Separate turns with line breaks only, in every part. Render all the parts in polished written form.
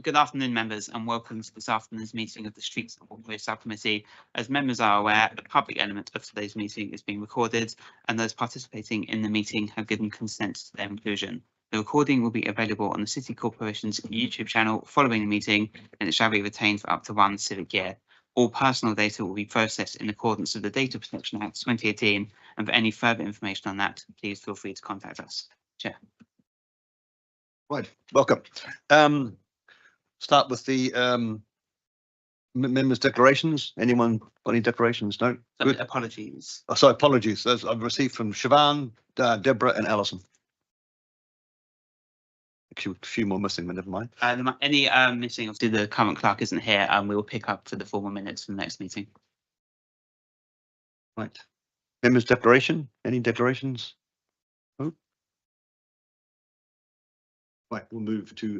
Good afternoon, members, and welcome to this afternoon's meeting of the Streets and Walkways Subcommittee. As members are aware, the public element of today's meeting is being recorded, and those participating in the meeting have given consent to their inclusion. The recording will be available on the City Corporation's YouTube channel following the meeting, and it shall be retained for up to 1 civic year. All personal data will be processed in accordance with the Data Protection Act 2018, and for any further information on that, please feel free to contact us. Chair.
Right, welcome. Start with the members' declarations. Anyone got any declarations? No? Good.
Apologies.
Oh, sorry, apologies. Those I've received from Siobhan, Deborah and Alison. Actually, a few more missing, but never mind.
Any missing, obviously the current clerk isn't here, and we will pick up for the formal minutes for the next meeting.
Right. Members' declaration. Any declarations? Oh. Right, we'll move to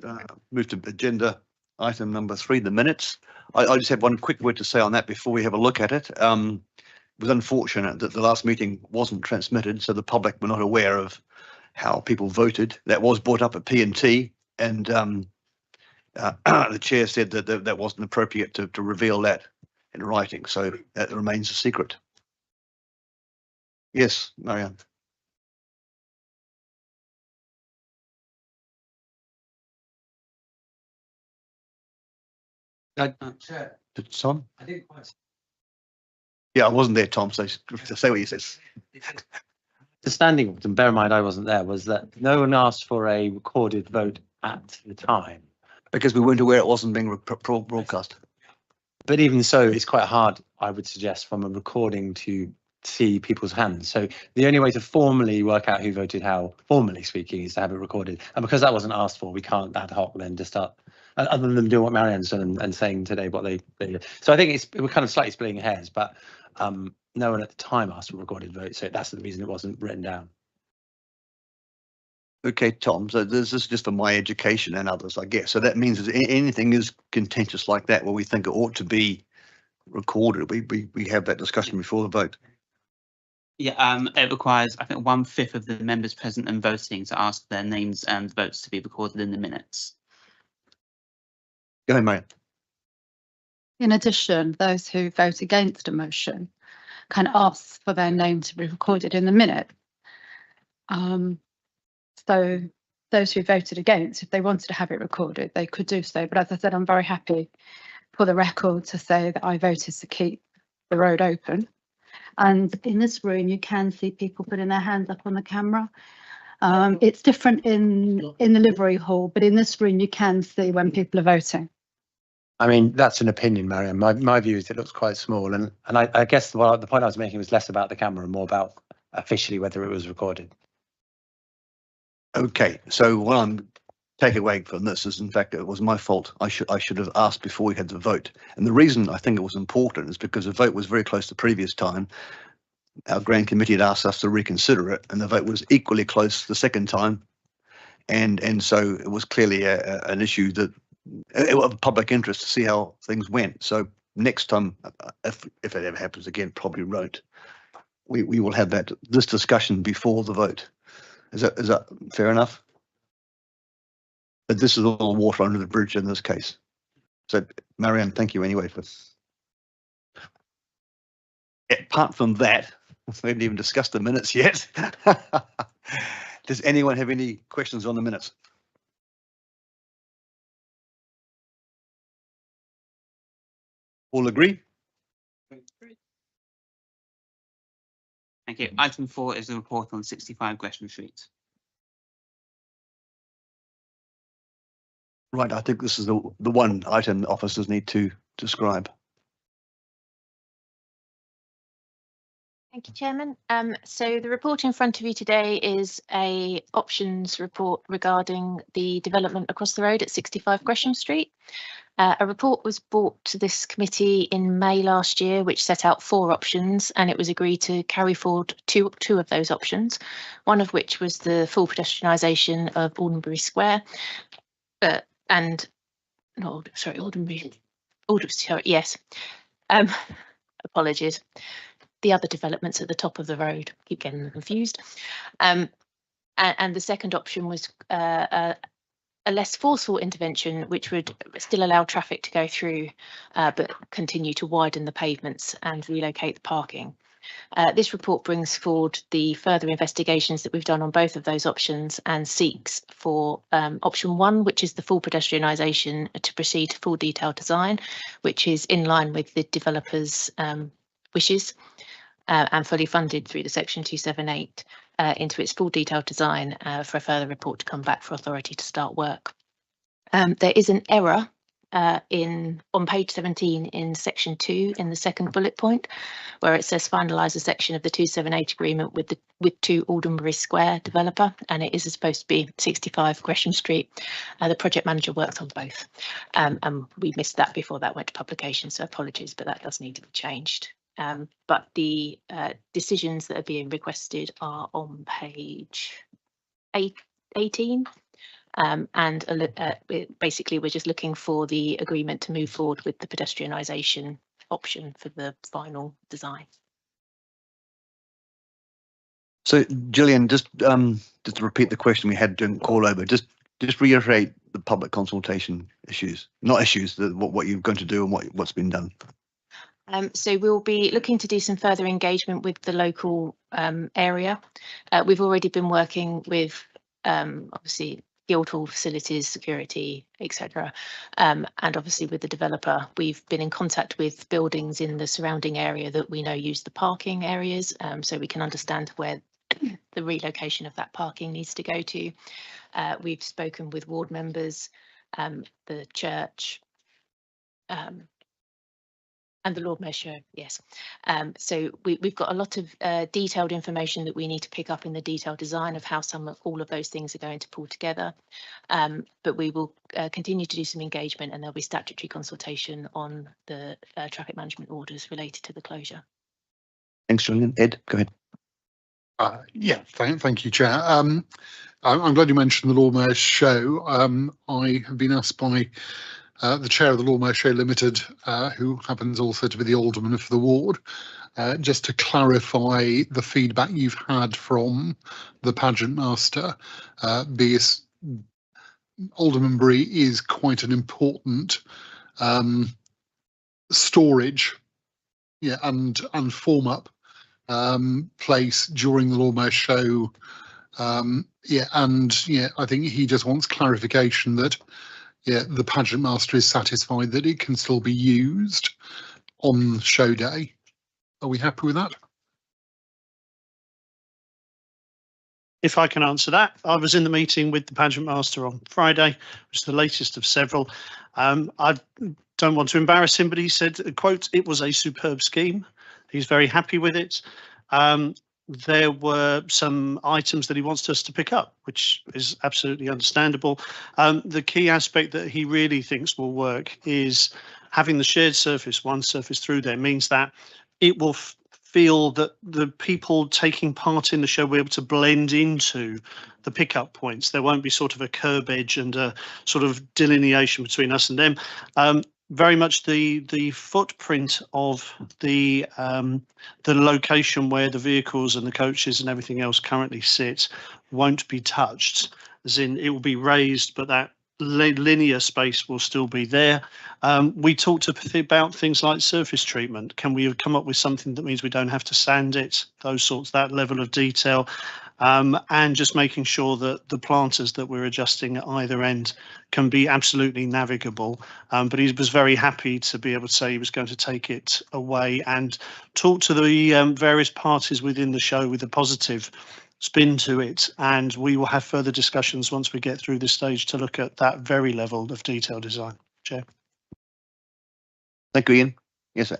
agenda item number 3, the minutes. I just have one quick word to say on that before we have a look at it. It was unfortunate that the last meeting wasn't transmitted, so the public were not aware of how people voted. That was brought up at P&T, and the chair said that that wasn't appropriate to reveal that in writing, so that remains a secret. Yes, Marianne. Tom? I didn't quite. Yeah, I wasn't there, Tom, so to say what you said.
The standing, and bear in mind I wasn't there, was that no one asked for a recorded vote at the time.
Because we weren't aware it wasn't being broadcast.
But even so, it's quite hard, I would suggest, from a recording to see people's hands. So the only way to formally work out who voted how, formally speaking, is to have it recorded. And because that wasn't asked for, we can't ad hoc then just start, other than doing what Marianne's done and saying today what they did. So I think we're kind of slightly splitting hairs, but no one at the time asked for a recorded vote, so that's the reason it wasn't written down.
Okay, Tom, so this is just for my education and others, I guess. So that means that anything is contentious like that, where we think it ought to be recorded, we have that discussion before the vote.
Yeah, it requires, I think, 1/5 of the members present and voting to ask their names and votes to be recorded in the minutes.
Go ahead, Marianne.
In addition, those who vote against a motion can ask for their name to be recorded in the minute. So those who voted against, if they wanted to have it recorded, they could do so. But as I said, I'm very happy for the record to say that I voted to keep the road open. And in this room, you can see people putting their hands up on the camera. It's different in the livery hall, but in this room, you can see when people are voting.
I mean, that's an opinion, Marianne. My view is it looks quite small. And I guess the point I was making was less about the camera and more about officially whether it was recorded.
Okay, so what I'm taking away from this is, in fact, it was my fault. I should have asked before we had the vote. And the reason I think it was important is because the vote was very close to the previous time. Our Grand Committee had asked us to reconsider it, and the vote was equally close the second time. And so it was clearly an issue that of public interest to see how things went. So next time, if it ever happens again, probably won't. We will have this discussion before the vote. Is that fair enough? But this is all water under the bridge in this case. So Marianne, thank you anyway for. Apart from that, we haven't even discussed the minutes yet. Does anyone have any questions on the minutes? All agree?
Thank you. Item 4 is the report on 65 Gresham Street.
Right, I think this is the one item officers need to describe.
Thank you, Chairman. So the report in front of you today is a options report regarding the development across the road at 65 Gresham Street. A report was brought to this committee in May last year, which set out 4 options, and it was agreed to carry forward two of those options, one of which was the full pedestrianisation of Aldenbury Square, yes. Apologies. The other developments at the top of the road, keep getting them confused. And the second option was a a less forceful intervention, which would still allow traffic to go through, but continue to widen the pavements and relocate the parking. This report brings forward the further investigations that we've done on both of those options and seeks for option 1, which is the full pedestrianisation, to proceed to full detailed design, which is in line with the developers' wishes and fully funded through the section 278 into its full detailed design for a further report to come back for authority to start work. There is an error on page 17 in section 2 in the second bullet point, where it says finalise a section of the 278 agreement with 2 Aldermanbury Square developer, and it is supposed to be 65 Gresham Street. The project manager worked on both, and we missed that before that went to publication, so apologies, but that does need to be changed. But the decisions that are being requested are on page 18. And basically, we're just looking for the agreement to move forward with the pedestrianisation option for the final design.
So, Gillian, just to repeat the question we had during call over, just reiterate the public consultation issues, not issues, what you're going to do and what's been done.
So we'll be looking to do some further engagement with the local area. We've already been working with obviously Guildhall facilities, security, etc. And obviously with the developer, we've been in contact with buildings in the surrounding area that we know use the parking areas, so we can understand where the relocation of that parking needs to go to. We've spoken with ward members, the church, and the Lord Mayor's Show, yes. So we've got a lot of detailed information that we need to pick up in the detailed design of how all of those things are going to pull together. But we will continue to do some engagement, and there'll be statutory consultation on the traffic management orders related to the closure.
Thanks, Julian. Ed, go ahead.
Yeah, thank you, Chair. I'm glad you mentioned the Lord Mayor's Show. I have been asked by the chair of the Lord Mayor's Show Limited, who happens also to be the alderman for the ward, just to clarify the feedback you've had from the pageant master. Because Aldermanbury is quite an important storage, and form up place during the Lord Mayor's Show. I think he just wants clarification that the pageant master is satisfied that it can still be used on show day. Are we happy with that?
If I can answer that, I was in the meeting with the pageant master on Friday, which is the latest of several. I don't want to embarrass him, but he said, quote, "It was a superb scheme." He's very happy with it. There were some items that he wants us to pick up, which is absolutely understandable. The key aspect that he really thinks will work is having the shared surface, one surface through there, means that it will feel that the people taking part in the show will be able to blend into the pickup points. There won't be sort of a curb edge and a sort of delineation between us and them. Very much the footprint of the location where the vehicles and the coaches and everything else currently sit won't be touched, as in it will be raised, but that linear space will still be there. We talked about things like surface treatment. Can we come up with something that means we don't have to sand it, those sorts, that level of detail, and just making sure that the planters that we're adjusting at either end can be absolutely navigable. But he was very happy to be able to say he was going to take it away and talk to the various parties within the show with a positive spin to it, and we will have further discussions once we get through this stage to look at that very level of detail design. Chair.
Thank you, Ian. Yes, sir.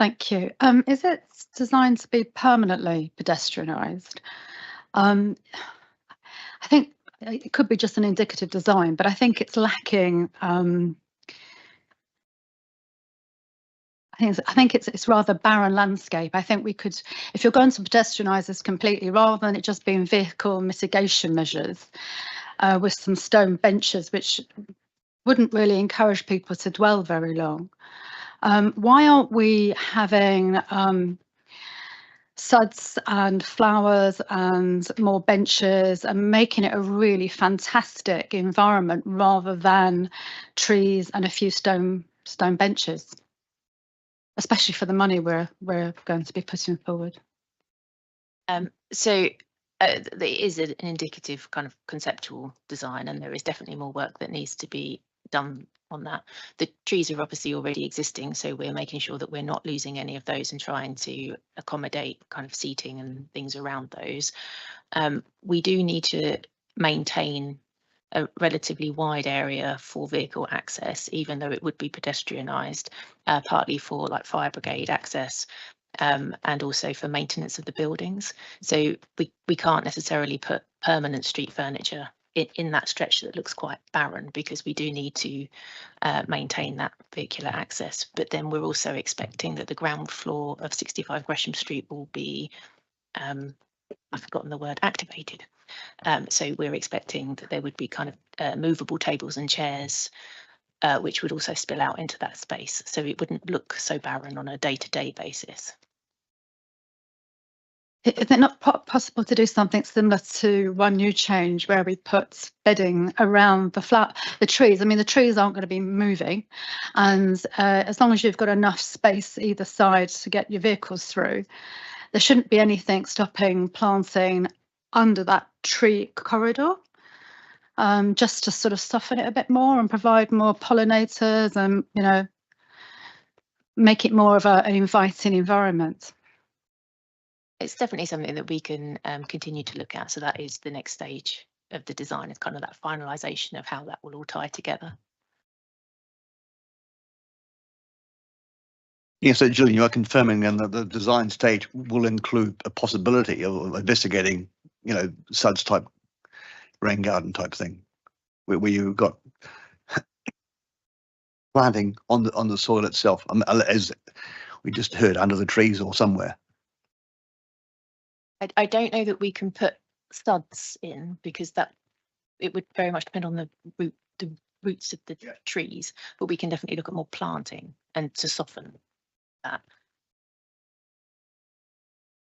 Thank you. Is it designed to be permanently pedestrianised? I think it could be just an indicative design, but I think it's lacking. I think it's rather barren landscape. I think we could, if you're going to pedestrianise this completely, rather than it just being vehicle mitigation measures with some stone benches, which wouldn't really encourage people to dwell very long. Why aren't we having suds and flowers and more benches and making it a really fantastic environment rather than trees and a few stone benches, especially for the money we're going to be putting forward.
So there is an indicative kind of conceptual design, and there is definitely more work that needs to be done on that. The trees are obviously already existing, so we're making sure that we're not losing any of those and trying to accommodate kind of seating and things around those. We do need to maintain a relatively wide area for vehicle access, even though it would be pedestrianised, partly for like fire brigade access. And also for maintenance of the buildings. So we can't necessarily put permanent street furniture in that stretch that looks quite barren, because we do need to maintain that vehicular access. But then we're also expecting that the ground floor of 65 Gresham Street will be, I've forgotten the word, activated. So we're expecting that there would be kind of movable tables and chairs, which would also spill out into that space. So it wouldn't look so barren on a day-to-day basis.
Is it not possible to do something similar to One New Change, where we put bedding around the trees? I mean, the trees aren't going to be moving, and as long as you've got enough space either side to get your vehicles through, there shouldn't be anything stopping planting under that tree corridor, just to sort of soften it a bit more and provide more pollinators and, you know, make it more of an inviting environment.
It's definitely something that we can continue to look at. So that is the next stage of the design, is kind of that finalisation of how that will all tie together.
Yeah, so Julian, you are confirming then that the design stage will include a possibility of investigating, you know, suds type rain garden type thing, where you've got planting on the soil itself, as we just heard, under the trees or somewhere.
I don't know that we can put studs in, because it would very much depend on the roots of the trees, but we can definitely look at more planting and to soften that.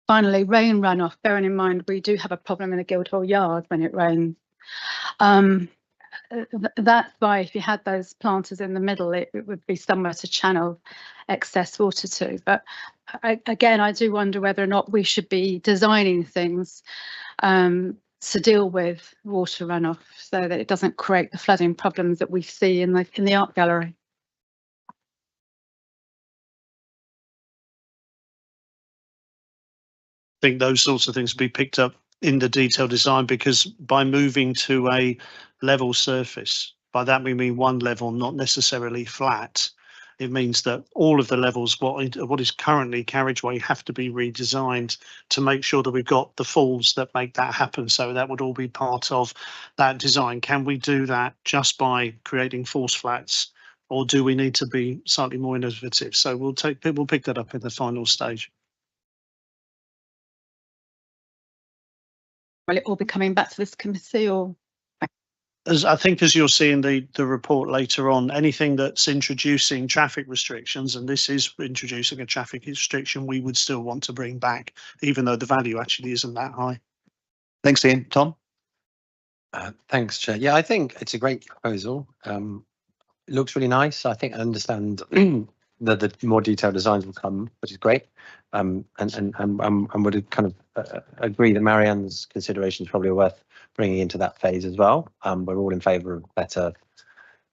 Finally, rain runoff. Bearing in mind we do have a problem in the Guildhall Yard when it rains. That's why if you had those planters in the middle, it would be somewhere to channel excess water to. But again, I do wonder whether or not we should be designing things to deal with water runoff, so that it doesn't create the flooding problems that we see in the art gallery.
I think those sorts of things will be picked up in the detailed design, because by moving to a level surface, by that we mean one level, not necessarily flat. It means that all of the levels, what is currently carriageway, have to be redesigned to make sure that we've got the falls that make that happen. So that would all be part of that design. Can we do that just by creating false flats, or do we need to be slightly more innovative? So we'll pick that up in the final stage.
Will it all be coming back to this committee, or?
As I think, as you'll see in the report later on, anything that's introducing traffic restrictions, and this is introducing a traffic restriction, we would still want to bring back, even though the value actually isn't that high.
Thanks, Ian. Tom?
Thanks, Chair. Yeah, I think it's a great proposal. It looks really nice. I think I understand that the more detailed designs will come, which is great. And would kind of agree that Marianne's considerations probably are worth bringing into that phase as well. We're all in favour of better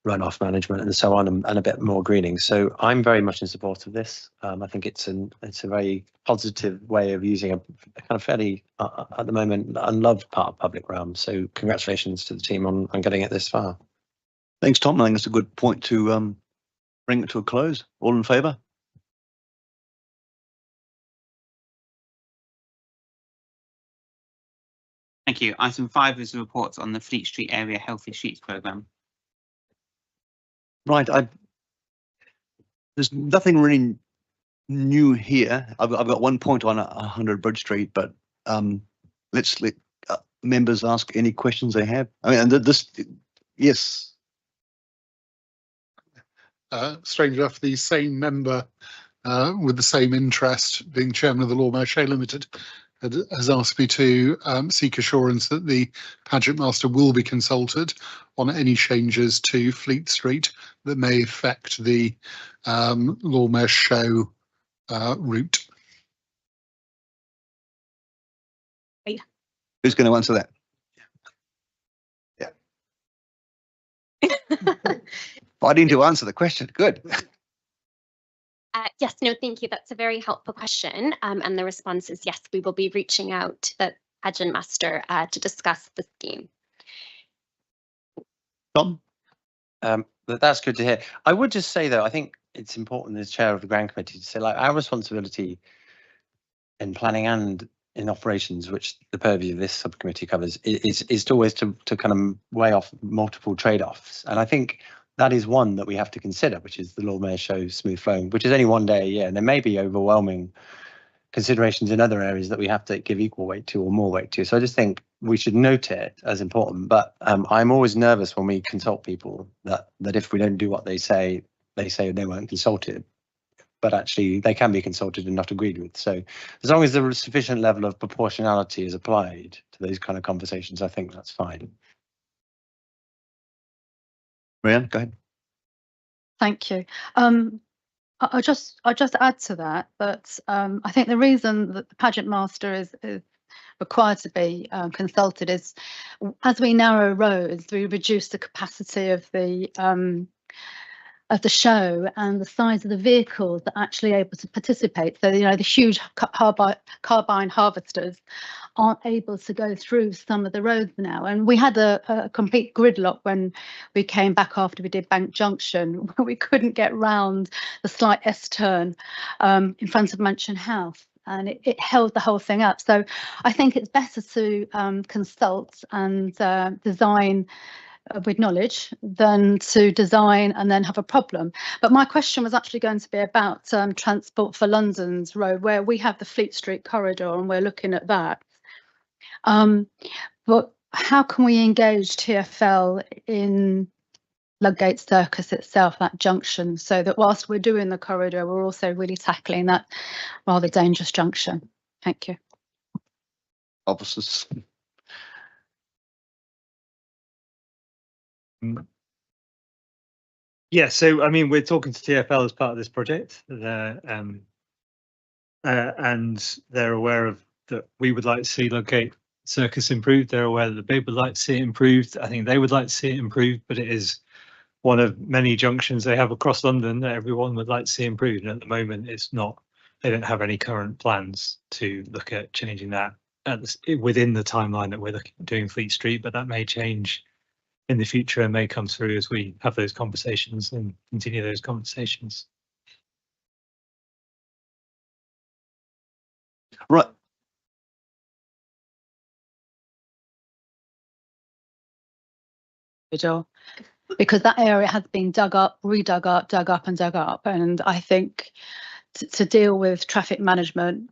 runoff management and so on, and a bit more greening. So I'm very much in support of this. I think it's a very positive way of using a kind of fairly, at the moment, unloved part of public realm. So congratulations to the team on getting it this far.
Thanks, Tom. I think it's a good point to bring it to a close. All in favour?
Thank you. Item 5 is a report on the Fleet Street Area Healthy Streets programme.
Right. There's nothing really new here. I've got one point on 100 Bridge Street, but let's let members ask any questions they have. I mean, and yes.
Strange enough, the same member with the same interest, being chairman of the Lawmere Show Limited, has asked me to seek assurance that the pageant master will be consulted on any changes to Fleet Street that may affect the Lawmere Show route.
Who's going to answer that? I need to answer the question. Good.
Yes, no, thank you. That's a very helpful question. And the response is yes, we will be reaching out to the pageant master to discuss the scheme.
Tom?
That's good to hear. I would just say, though, I think it's important as chair of the Grand Committee to say, like, our responsibility in planning and in operations, which the purview of this subcommittee covers, is always to kind of weigh off multiple trade-offs. And I think that is one that we have to consider, which is the Lawmere Show smooth flowing, which is only one day a year. And there may be overwhelming considerations in other areas that we have to give equal weight to or more weight to. So I just think we should note it as important. But I'm always nervous when we consult people that if we don't do what they say they weren't consulted. But actually they can be consulted and not agreed with. So as long as the sufficient level of proportionality is applied to those kind of conversations, I think that's fine.
Marianne, go ahead.
Thank you. I'll just add to that I think the reason that the pageant master is required to be consulted is, as we narrow roads, we reduce the capacity of the show and the size of the vehicles that are actually able to participate. So, the huge carbine harvesters aren't able to go through some of the roads now. And we had a complete gridlock when we came back after we did Bank Junction, where we couldn't get round the slight S-turn in front of Mansion House. And it held the whole thing up. So I think it's better to consult and design with knowledge than to design and then have a problem. But my question was actually going to be about Transport for London's road, where we have the Fleet Street corridor and we're looking at that. But how can we engage TfL in Ludgate Circus itself, that junction, so that whilst we're doing the corridor, we're also really tackling that rather dangerous junction? Thank you.
Officers.
Yeah, so I mean, we're talking to TfL as part of this project, and they're aware of that we would like to see Ludgate Circus improved. They're aware that the BIB would like to see it improved. I think they would like to see it improved, but it is one of many junctions they have across London that everyone would like to see improved. And at the moment, it's not. They don't have any current plans to look at changing that within the timeline that we're doing Fleet Street, but that may change in the future and may come through as we have those conversations and continue those conversations.
Right.
Because that area has been dug up, redug up, dug up and dug up. And I think to deal with traffic management,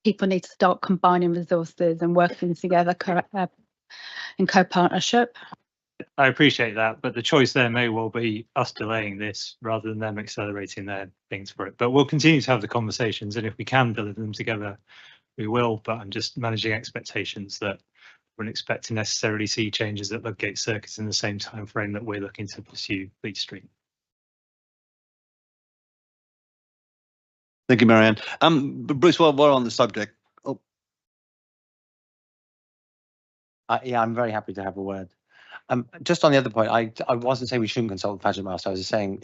people need to start combining resources and working together in co-partnership.
I appreciate that, but the choice there may well be us delaying this rather than them accelerating their things for it. But we'll continue to have the conversations, and if we can deliver them together, we will. But I'm just managing expectations that we wouldn't expect to necessarily see changes at Ludgate Circus in the same time frame that we're looking to pursue Fleet Street.
Thank you, Marianne. Bruce, while we're on the subject,
yeah, I'm very happy to have a word. Just on the other point, I wasn't saying we shouldn't consult the pageant master. I was just saying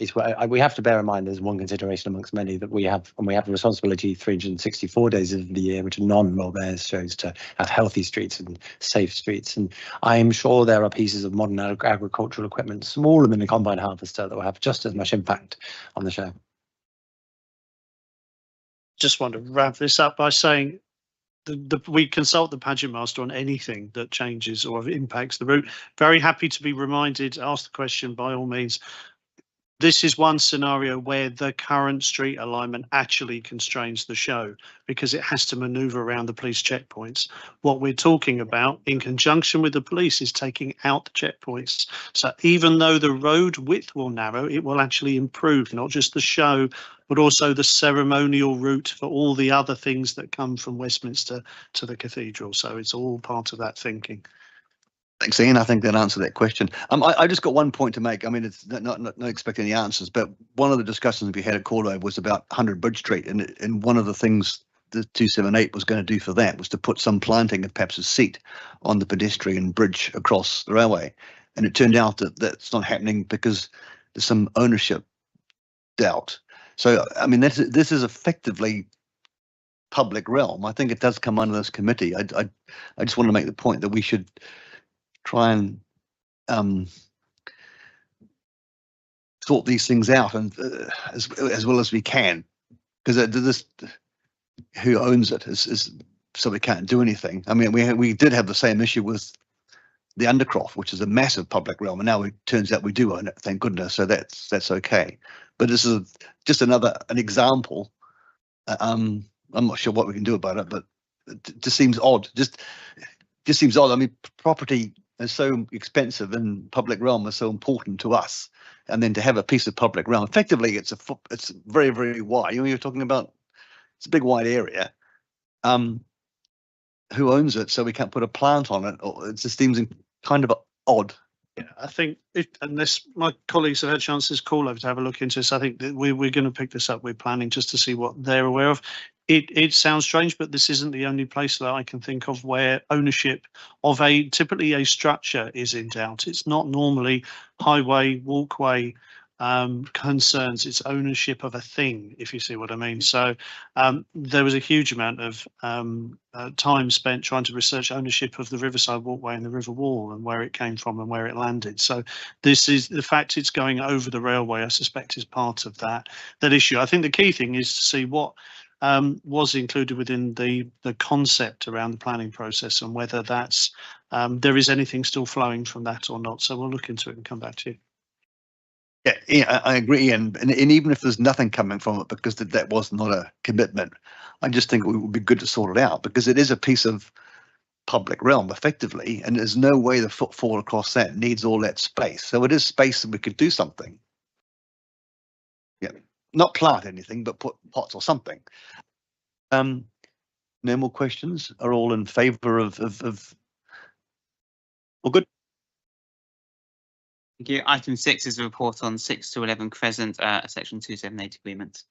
we have to bear in mind there's one consideration amongst many that we have, and we have a responsibility 364 days of the year, which are non-Lawmere shows, to have healthy streets and safe streets. And I'm sure there are pieces of modern agricultural equipment smaller than a combine harvester that will have just as much impact on the show.
Just want to wrap this up by saying we consult the pageant master on anything that changes or impacts the route. Very happy to be reminded, ask the question by all means. This is one scenario where the current street alignment actually constrains the show because it has to manoeuvre around the police checkpoints. What we're talking about in conjunction with the police is taking out the checkpoints. So even though the road width will narrow, it will actually improve not just the show, but also the ceremonial route for all the other things that come from Westminster to the cathedral. So it's all part of that thinking.
Thanks, Ian. I think that answered that question. I just got one point to make. I mean, it's not expect any answers, but one of the discussions we had at Cordo was about 100 Bridge Street, and one of the things the 278 was going to do for that was to put some planting of perhaps a seat on the pedestrian bridge across the railway, and it turned out that that's not happening because there's some ownership doubt. So, I mean, this is effectively public realm. I think it does come under this committee. I just want to make the point that we should try and sort these things out and as well as we can, because this who owns it is so we can't do anything. I mean, we did have the same issue with the Undercroft, which is a massive public realm, and now it turns out we do own it, thank goodness. So that's okay. But this is just an example. I'm not sure what we can do about it, but it just seems odd. Just seems odd. I mean, property is so expensive and public realm is so important to us, and then to have a piece of public realm, effectively, it's very, very wide. You know, you're talking about it's a big wide area. Who owns it? So we can't put a plant on it. Or it just seems kind of odd.
Yeah, I think unless my colleagues have had a chance this call over to have a look into this, I think that we're going to pick this up. We're planning just to see what they're aware of. It sounds strange, but this isn't the only place that I can think of where ownership of typically a structure is in doubt. It's not normally highway, walkway concerns, it's ownership of a thing, if you see what I mean. So there was a huge amount of time spent trying to research ownership of the Riverside Walkway and the River Wall and where it came from and where it landed. So this is the fact it's going over the railway, I suspect, is part of that issue. I think the key thing is to see what was included within the concept around the planning process and whether that's there is anything still flowing from that or not. So we'll look into it and come back to you.
Yeah, I agree, and even if there's nothing coming from it, because that was not a commitment, I just think it would be good to sort it out, because it is a piece of public realm, effectively, and there's no way the footfall across that needs all that space. So it is space that we could do something. Yeah, not plant anything, but put pots or something. No more questions. Are all in favour of all good?
Thank you. Item 6 is a report on 6 to 11 Crescent, a section 278 agreement.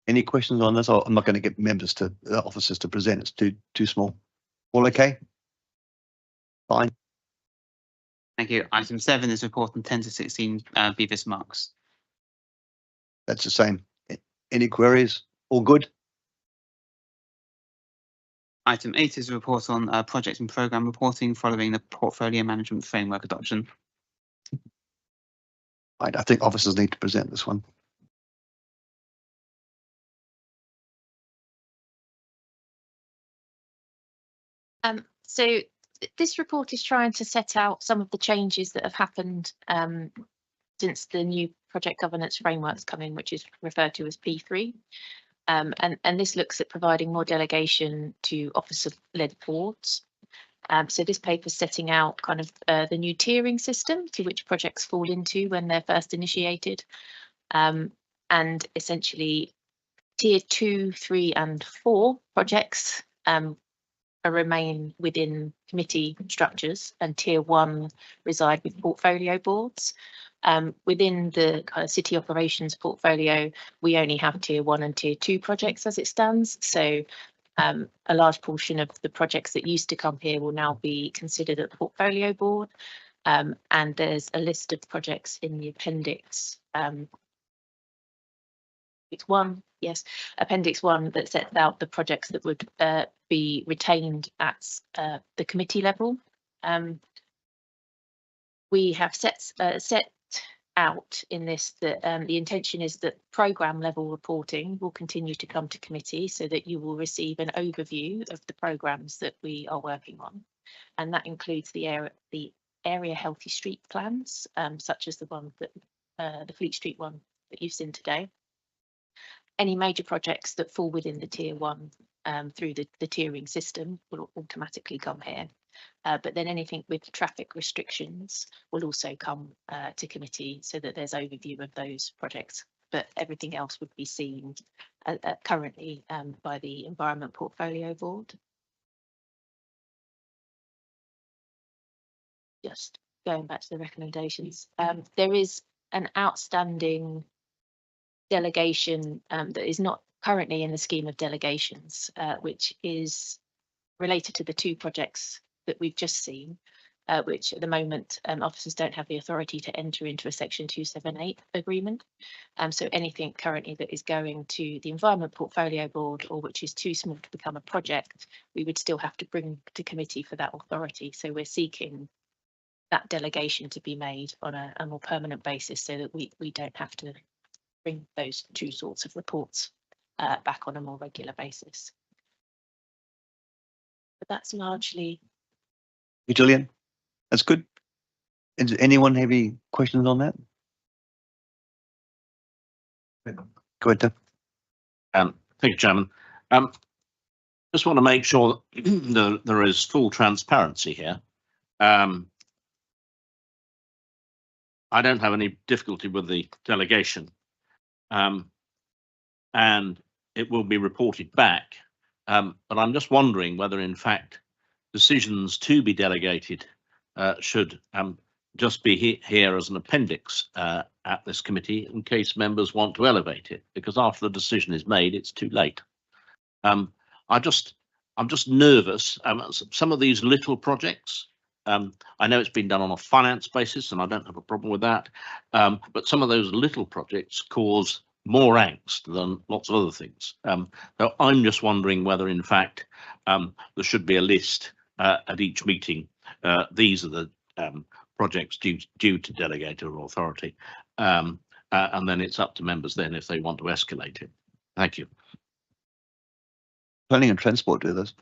Any questions on this? I'm not going to get members to officers to present. It's too small. All okay? Fine.
Thank you. Item 7 is a report on 10 to 16 Beavis Marks.
That's the same. Any queries? All good?
Item 8 is a report on project and programme reporting following the portfolio management framework adoption.
Right, I think officers need to present this one.
So this report is trying to set out some of the changes that have happened since the new project governance frameworks come in, which is referred to as P3. And this looks at providing more delegation to officer-led boards. So this paper is setting out kind of the new tiering system to which projects fall into when they're first initiated. And essentially tier 2, 3 and 4 projects remain within committee structures, and tier 1 reside with portfolio boards. Within the kind of city operations portfolio, we only have tier 1 and tier 2 projects as it stands. So a large portion of the projects that used to come here will now be considered at the portfolio board. And there's a list of projects in the appendix. It's 1, yes, appendix 1 that sets out the projects that would be retained at the committee level. We have set out in this that the intention is that programme level reporting will continue to come to committee so that you will receive an overview of the programmes that we are working on, and that includes the area healthy street plans, such as the one that the Fleet Street one that you've seen today. Any major projects that fall within the tier 1 through the tiering system will automatically come here. But then anything with traffic restrictions will also come to committee so that there's overview of those projects. But everything else would be seen currently by the Environment Portfolio Board. Just going back to the recommendations, there is an outstanding delegation that is not currently in the scheme of delegations, which is related to the 2 projects that we've just seen, which at the moment officers don't have the authority to enter into a section 278 agreement. So anything currently that is going to the Environment Portfolio Board or which is too small to become a project, we would still have to bring to committee for that authority. So we're seeking that delegation to be made on a more permanent basis so that we don't have to bring those 2 sorts of reports back on a more regular basis. But that's largely.
Gillian, that's good. Does anyone have any questions on that? Go ahead, Tim.
Thank you, Chairman. Just want to make sure that there is full transparency here. I don't have any difficulty with the delegation, and it will be reported back. But I'm just wondering whether, in fact, decisions to be delegated should just be here as an appendix at this committee in case members want to elevate it, because after the decision is made, it's too late. I'm just nervous. Some of these little projects, I know it's been done on a finance basis, and I don't have a problem with that. But some of those little projects cause more angst than lots of other things. So I'm just wondering whether, in fact, there should be a list at each meeting. These are the projects due to delegated authority, and then it's up to members then if they want to escalate it. Thank you.
Planning and Transport do this.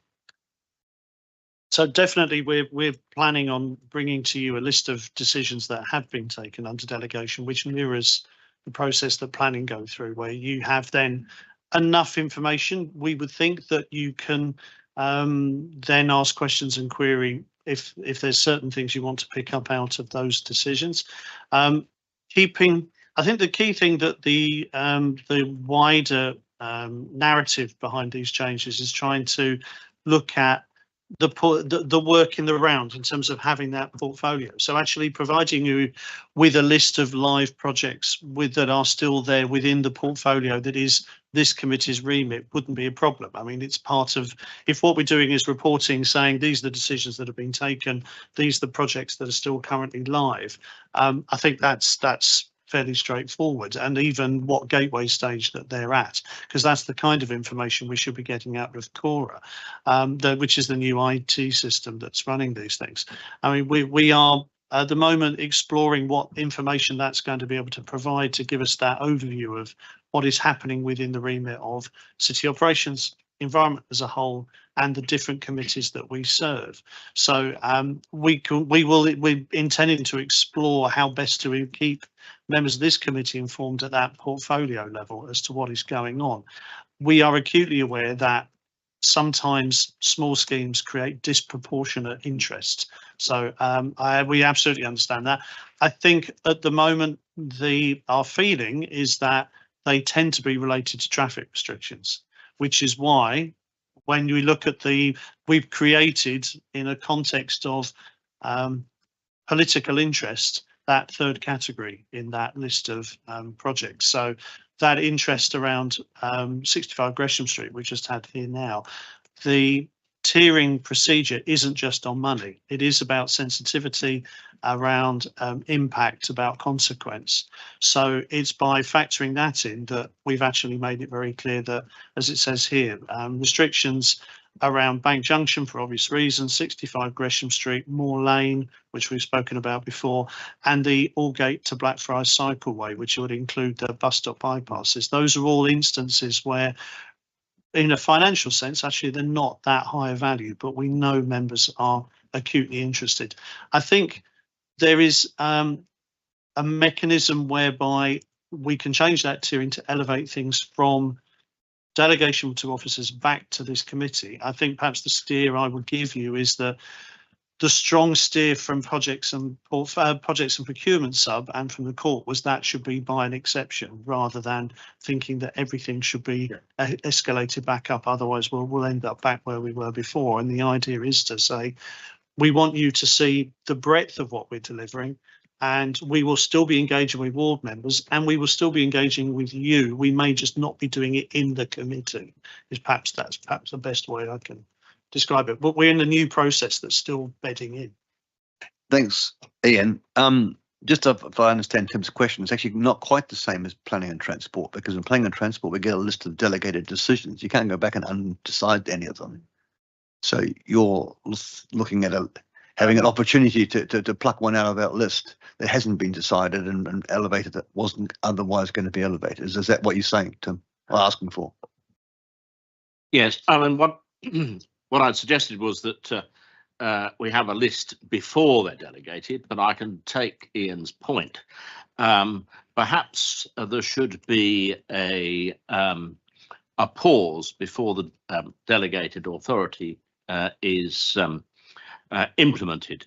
So definitely we're planning on bringing to you a list of decisions that have been taken under delegation, which mirrors the process that planning go through, where you have then enough information. We would think that you can then ask questions and query if there's certain things you want to pick up out of those decisions. I think the key thing that the wider narrative behind these changes is trying to look at the work in the round in terms of having that portfolio. So actually providing you with a list of live projects that are still there within the portfolio that is this committee's remit wouldn't be a problem. I mean, it's part of, if what we're doing is reporting saying these are the decisions that have been taken, these are the projects that are still currently live, I think that's fairly straightforward, and even what gateway stage that they're at, because that's the kind of information we should be getting out of Cora, which is the new IT system that's running these things. I mean, we are at the moment exploring what information that's going to be able to provide to give us that overview of what is happening within the remit of city operations, environment as a whole, and the different committees that we serve. So we're intending to explore how best to keep members of this committee informed at that portfolio level as to what is going on. We are acutely aware that sometimes small schemes create disproportionate interest. So we absolutely understand that. I think at the moment, our feeling is that they tend to be related to traffic restrictions, which is why when you look at we've created in a context of political interest, that third category in that list of projects. So that interest around 65 Gresham Street we just had here now, the tiering procedure isn't just on money. It is about sensitivity around impact, about consequence. So it's by factoring that in that we've actually made it very clear that, as it says here, restrictions around Bank Junction for obvious reasons, 65 Gresham Street, Moor Lane, which we've spoken about before, and the Aldgate to Blackfriars Cycleway, which would include the bus stop bypasses. Those are all instances where, in a financial sense, actually they're not that high a value, but we know members are acutely interested. I think there is a mechanism whereby we can change that tiering to elevate things from delegation to officers back to this committee, I think perhaps the steer I would give you is that the strong steer from projects and procurement sub and from the court was that should be by an exception, rather than thinking that everything should be escalated back up. Otherwise, we'll end up back where we were before. And the idea is to say, we want you to see the breadth of what we're delivering, and we will still be engaging with ward members, and we will still be engaging with you. We may just not be doing it in the committee. That's perhaps the best way I can describe it. But we're in a new process that's still bedding in.
Thanks, Ian. Just if I understand Tim's question, it's actually not quite the same as planning and transport, because in planning and transport, we get a list of delegated decisions. You can't go back and undecide any of them. So you're looking at having an opportunity to pluck one out of that list that hasn't been decided and elevated that wasn't otherwise going to be elevated. Is that what you're saying, Tim, or asking for?
Yes, I mean, what I'd suggested was that we have a list before they're delegated, but I can take Ian's point. Perhaps there should be a pause before the delegated authority is implemented.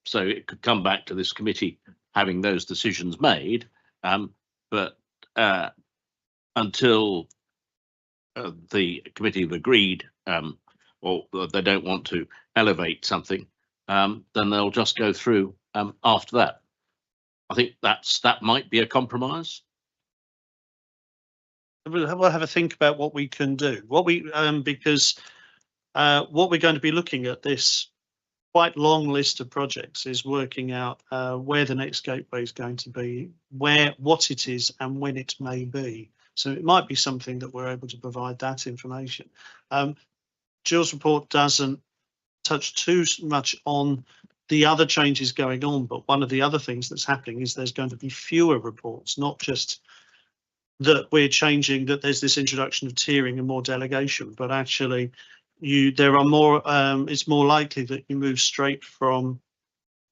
So it could come back to this committee having those decisions made, but until the committee have agreed or they don't want to elevate something, then they'll just go through after that. I think that might be a compromise.
We'll have a think about what we can do. Because what we're going to be looking at this quite long list of projects is working out where the next gateway is going to be, what it is, and when it may be. So it might be something that we're able to provide that information. Jill's report doesn't touch too much on the other changes going on, but one of the other things that's happening is there's going to be fewer reports, not just that we're changing, that there's this introduction of tiering and more delegation, but actually there are more, it's more likely that you move straight from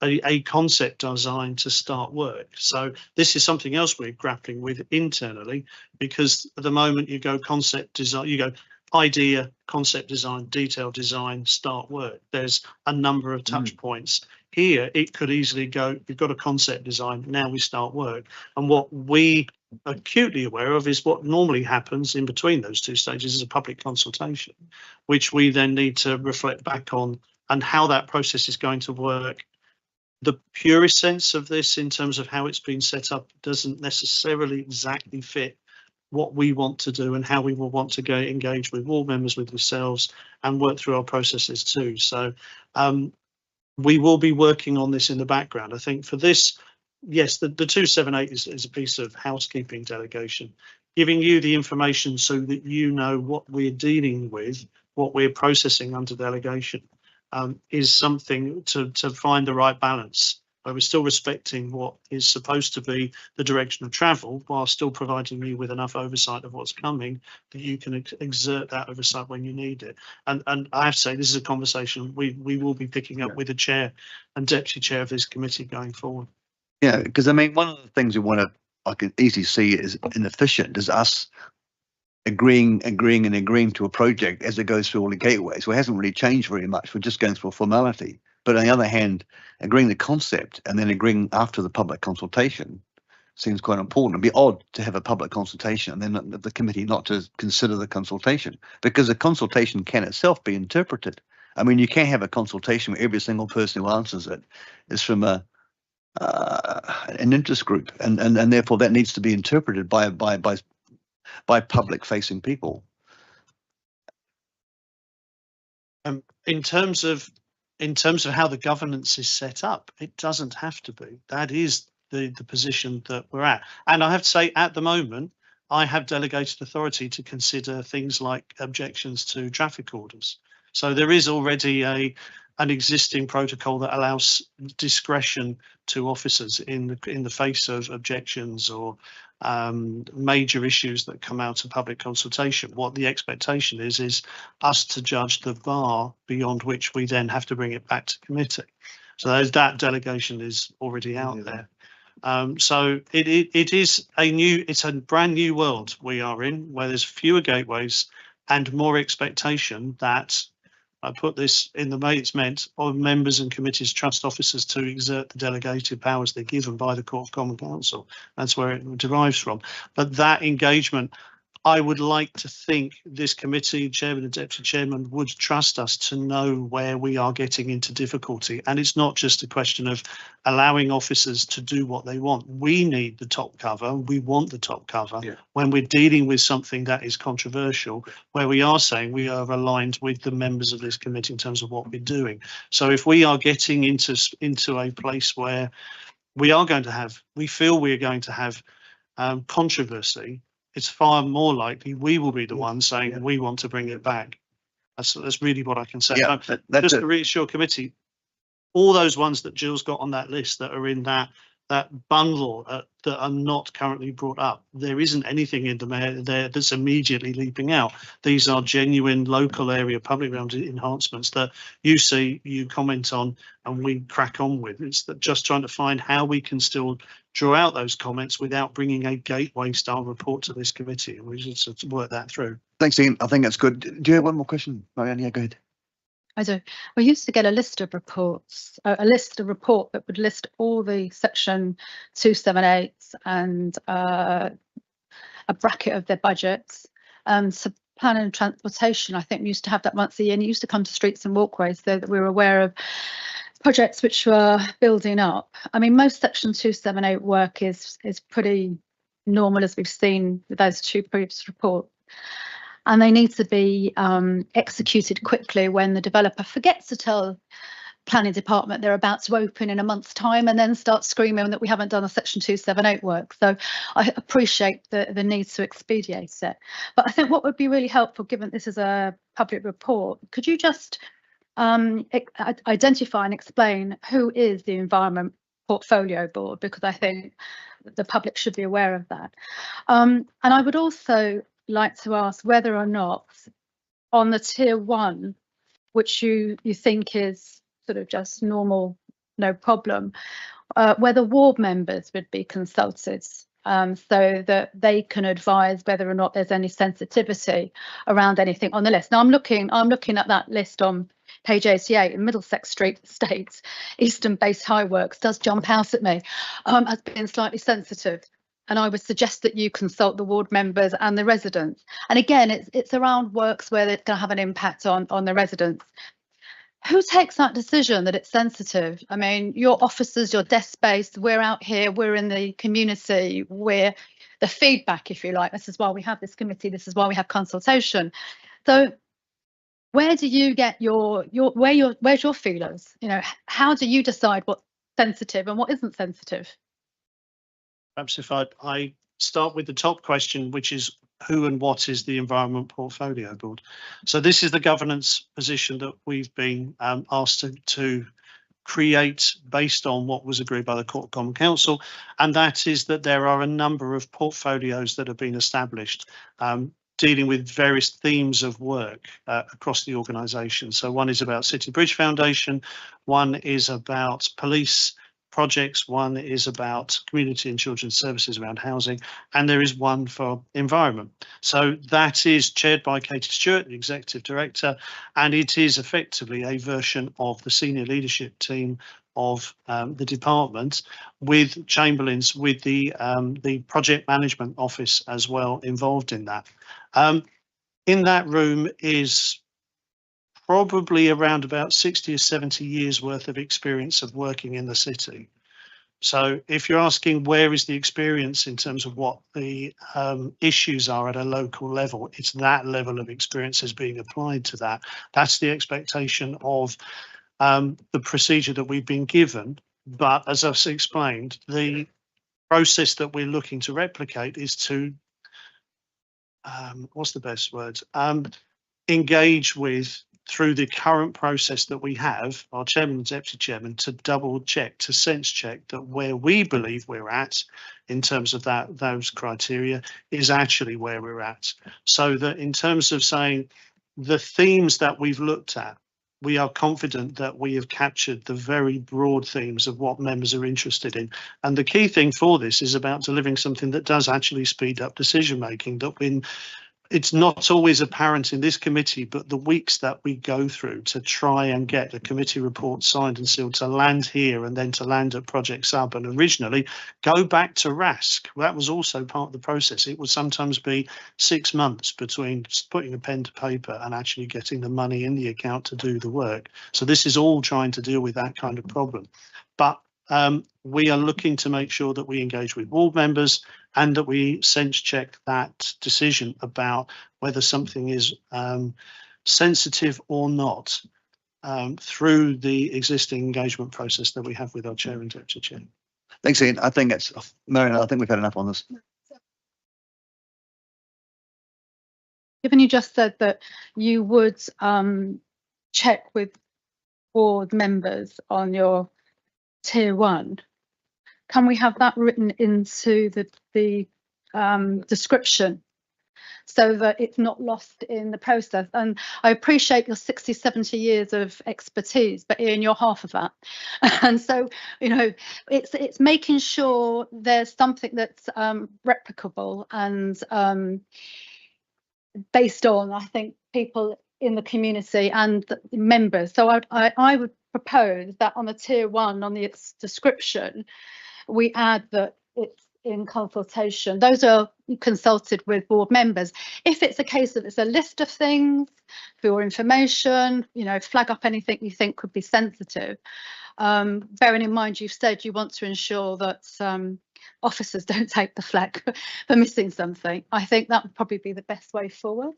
a concept design to start work. So this is something else we're grappling with internally, because at the moment you go concept design, you go idea, concept design, detail design, start work. There's a number of touch points. Here it could easily go, you've got a concept design, now we start work. And what we are acutely aware of is what normally happens in between those two stages is a public consultation, which we then need to reflect back on, and how that process is going to work. The purest sense of this in terms of how it's been set up doesn't necessarily exactly fit what we want to do and how we will want to engage with ward members, with yourselves, and work through our processes too. So we will be working on this in the background. I think for this, yes, the 278 is a piece of housekeeping delegation, giving you the information so that you know what we're dealing with, what we're processing under delegation. Is something to find the right balance, where we're still respecting what is supposed to be the direction of travel, while still providing you with enough oversight of what's coming that you can exert that oversight when you need it. And I have to say, this is a conversation we will be picking up with the chair and deputy chair of this committee going forward.
Yeah, because I mean, one of the things I can easily see is inefficient is us agreeing to a project as it goes through all the gateways. Well, it hasn't really changed very much. We're just going through a formality. But on the other hand, agreeing the concept and then agreeing after the public consultation seems quite important. It'd be odd to have a public consultation and then the committee not to consider the consultation, because the consultation can itself be interpreted. I mean, you can't have a consultation where every single person who answers it is from an interest group, and therefore that needs to be interpreted by public-facing people.
In terms of how the governance is set up, it doesn't have to be. That is the position that we're at. And I have to say, at the moment, I have delegated authority to consider things like objections to traffic orders. So there is already an existing protocol that allows discretion to officers in the face of objections or major issues that come out of public consultation. What the expectation is us to judge the bar beyond which we then have to bring it back to committee. So that delegation is already out there. So it is it's a brand new world we are in, where there's fewer gateways and more expectation that, I put this in the it's meant of members and committees, trust officers to exert the delegated powers they're given by the Court of Common Council. That's where it derives from. But that engagement, I would like to think this committee, chairman and deputy chairman, would trust us to know where we are getting into difficulty. And it's not just a question of allowing officers to do what they want. We need the top cover. We want the top cover when we're dealing with something that is controversial, where we are saying we are aligned with the members of this committee in terms of what we're doing. So if we are getting into a place where we feel we're going to have controversy, it's far more likely we will be the ones saying we want to bring it back. That's really what I can say.
Yeah,
Just to reassure committee, all those ones that Jill's got on that list that are in that bundle that are not currently brought up, there isn't anything in there that's immediately leaping out. These are genuine local area public realm enhancements that you see, you comment on, and we crack on with. It's just trying to find how we can still draw out those comments without bringing a gateway style report to this committee, and we just work that through.
Thanks, Ian. I think that's good. Do you have one more question, Marianne? Yeah, go ahead.
I do. We used to get a list of reports, a report that would list all the section 278s and a bracket of their budgets. So planning and transportation, I think we used to have that once a year, and it used to come to streets and walkways so that we were aware of projects which were building up. I mean, most section 278 work is pretty normal, as we've seen with those two previous reports. And they need to be executed quickly when the developer forgets to tell planning department they're about to open in a month's time, and then start screaming that we haven't done a section 278 work. So I appreciate the need to expedite it. But I think what would be really helpful, given this is a public report, could you just identify and explain who is the Environment Portfolio Board, because I think the public should be aware of that. And I would also like to ask whether or not on the tier 1, which you think is sort of just normal, no problem, whether ward members would be consulted so that they can advise whether or not there's any sensitivity around anything on the list. Now I'm looking at that list on page 88 in Middlesex Street Estates, Eastern Base High Works does jump out at me as being slightly sensitive. And I would suggest that you consult the ward members and the residents. And again, it's around works where it's going to have an impact on the residents. Who takes that decision that it's sensitive? I mean, your officers, your desk-based, we're out here, we're in the community, we're the feedback, if you like. This is why we have this committee, this is why we have consultation. So where do you get where's your feelers? You know, how do you decide what's sensitive and what isn't sensitive?
Perhaps if I start with the top question, which is who and what is the Environment Portfolio Board? So this is the governance position that we've been asked to create based on what was agreed by the Court of Common Council, and that is that there are a number of portfolios that have been established dealing with various themes of work across the organisation. So one is about City Bridge Foundation, one is about police projects, one is about community and children's services around housing, and there is one for environment. So that is chaired by Katie Stewart, the executive director, and it is effectively a version of the senior leadership team of the department, with Chamberlains, with the project management office as well involved in that. In that room is probably around about 60 or 70 years worth of experience of working in the city. So if you're asking where is the experience in terms of what the issues are at a local level, it's that level of experience is being applied to that. That's the expectation of the procedure that we've been given. But as I've explained, the process that we're looking to replicate is to, what's the best word? Engage with, through the current process that we have, our chairman and deputy chairman, to double check, to sense check that where we believe we're at in terms of those criteria is actually where we're at. So that in terms of saying the themes that we've looked at, we are confident that we have captured the very broad themes of what members are interested in. And the key thing for this is about delivering something that does actually speed up decision making, that when it's not always apparent in this committee, but the weeks that we go through to try and get the committee report signed and sealed to land here and then to land at Project Sub, and originally go back to RASC. That was also part of the process. It would sometimes be 6 months between putting a pen to paper and actually getting the money in the account to do the work. So this is all trying to deal with that kind of problem. But we are looking to make sure that we engage with ward members and that we sense check that decision about whether something is sensitive or not through the existing engagement process that we have with our chair and deputy chair.
Thanks, Ian. I think it's Marion. I think we've had enough on this.
Given you just said that you would check with board members on your tier 1, can we have that written into the description so that it's not lost in the process? And I appreciate your 60, 70 years of expertise, but Ian, you're half of that. And so, you know, it's making sure there's something that's replicable and based on, I think, people in the community and the members. So I would propose that on the tier 1, on the description, we add that it's in consultation. Those are consulted with board members. If it's a case that it's a list of things for your information, you know, flag up anything you think could be sensitive. Bearing in mind, you've said you want to ensure that officers don't take the flak for missing something. I think that would probably be the best way forward.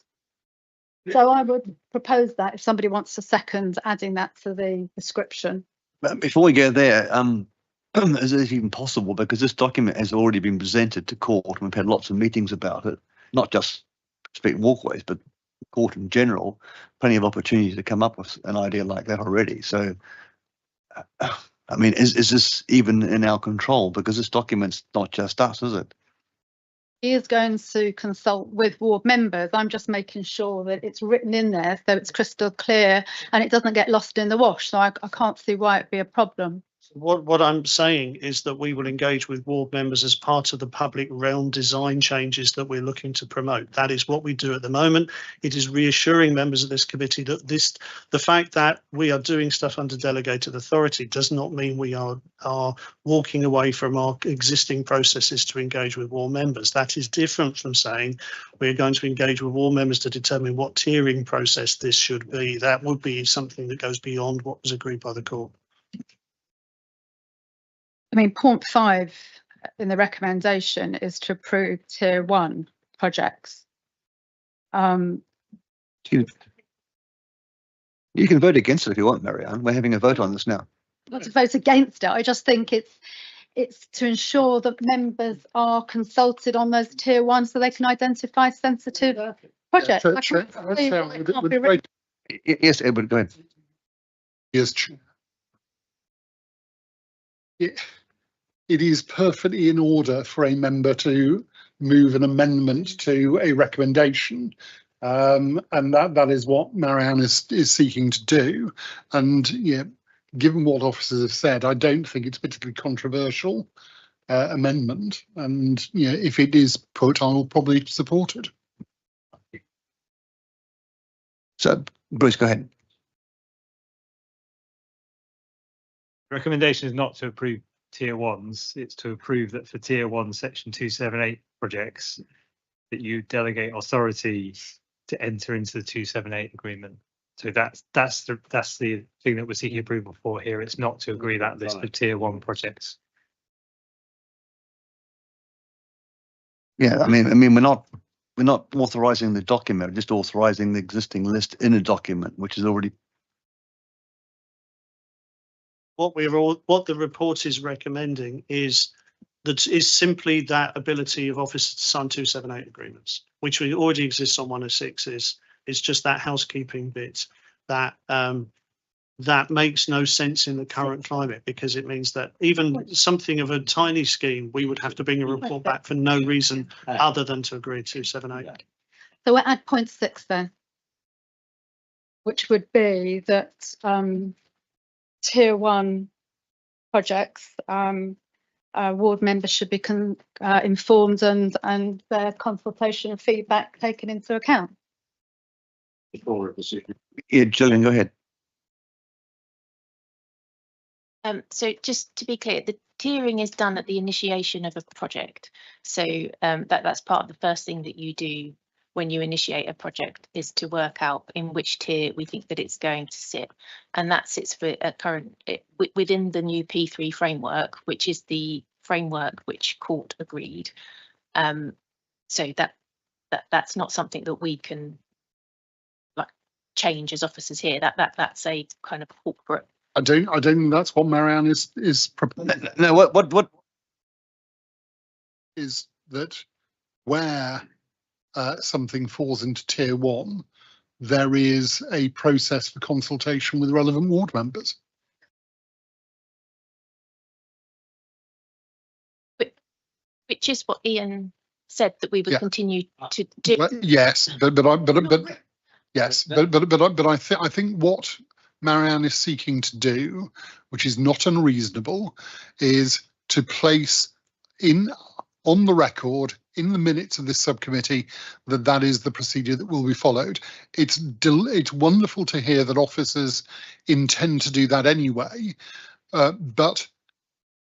So I would propose that if somebody wants to second adding that to the description.
But before we go there, is it even possible, because this document has already been presented to court and we've had lots of meetings about it, not just speak Walkways, but court in general, plenty of opportunities to come up with an idea like that already. So, I mean, is this even in our control? Because this document's not just us, is it?
He is going to consult with ward members. I'm just making sure that it's written in there so it's crystal clear and it doesn't get lost in the wash. So I can't see why it'd be a problem.
What I'm saying is that we will engage with ward members as part of the public realm design changes that we're looking to promote. That is what we do at the moment. It is reassuring members of this committee that the fact that we are doing stuff under delegated authority does not mean we are walking away from our existing processes to engage with ward members. That is different from saying we're going to engage with ward members to determine what tiering process this should be. That would be something that goes beyond what was agreed by the court.
I mean, point 5 in the recommendation is to approve tier 1 projects.
You can vote against it if you want, Marianne. We're having a vote on this now.
Not to vote against it. I just think it's to ensure that members are consulted on those tier 1 so they can identify sensitive projects.
Yes, Edward, go ahead.
Yes, Chair. It is perfectly in order for a member to move an amendment to a recommendation, and that is what Marianne is seeking to do. And yeah, given what officers have said, I don't think it's a particularly controversial amendment. And yeah, if it is put, I will probably support it.
So, Bruce, go ahead.
Recommendation is not to approve tier 1s, it's to approve that for tier 1 section 278 projects that you delegate authority to enter into the 278 agreement. So that's the thing that we're seeking approval for here. It's not to agree that list of tier 1 projects.
Yeah, I mean, we're not authorising the document, we're just authorising the existing list in a document, which is already.
What the report is recommending is simply that ability of officers to sign 278 agreements, which already exists on 106. Is just that housekeeping bit that that makes no sense in the current climate, because it means that even something of a tiny scheme, we would have to bring a report back for no reason other than to agree 278.
So we'll add point 6 then. which would be that tier 1 projects, ward members should be informed and their consultation and feedback taken into account.
Before a decision.
Yeah, Gillian, go ahead.
So just to be clear, the tiering is done at the initiation of a project. So that's part of the first thing that you do when you initiate a project, is to work out in which tier we think that it's going to sit. And that sits for within the new P3 framework, which is the framework which court agreed. So that's not something that we can like change as officers here. That's a kind of corporate.
I don't think that's what Marianne is proposing.
No, what
Is that where something falls into tier 1, there is a process for consultation with relevant ward members.
Which is what Ian said, that we would continue to do.
Yes, but I think what Marianne is seeking to do, which is not unreasonable, is to place on the record, in the minutes of this subcommittee, that is the procedure that will be followed. It's wonderful to hear that officers intend to do that anyway, but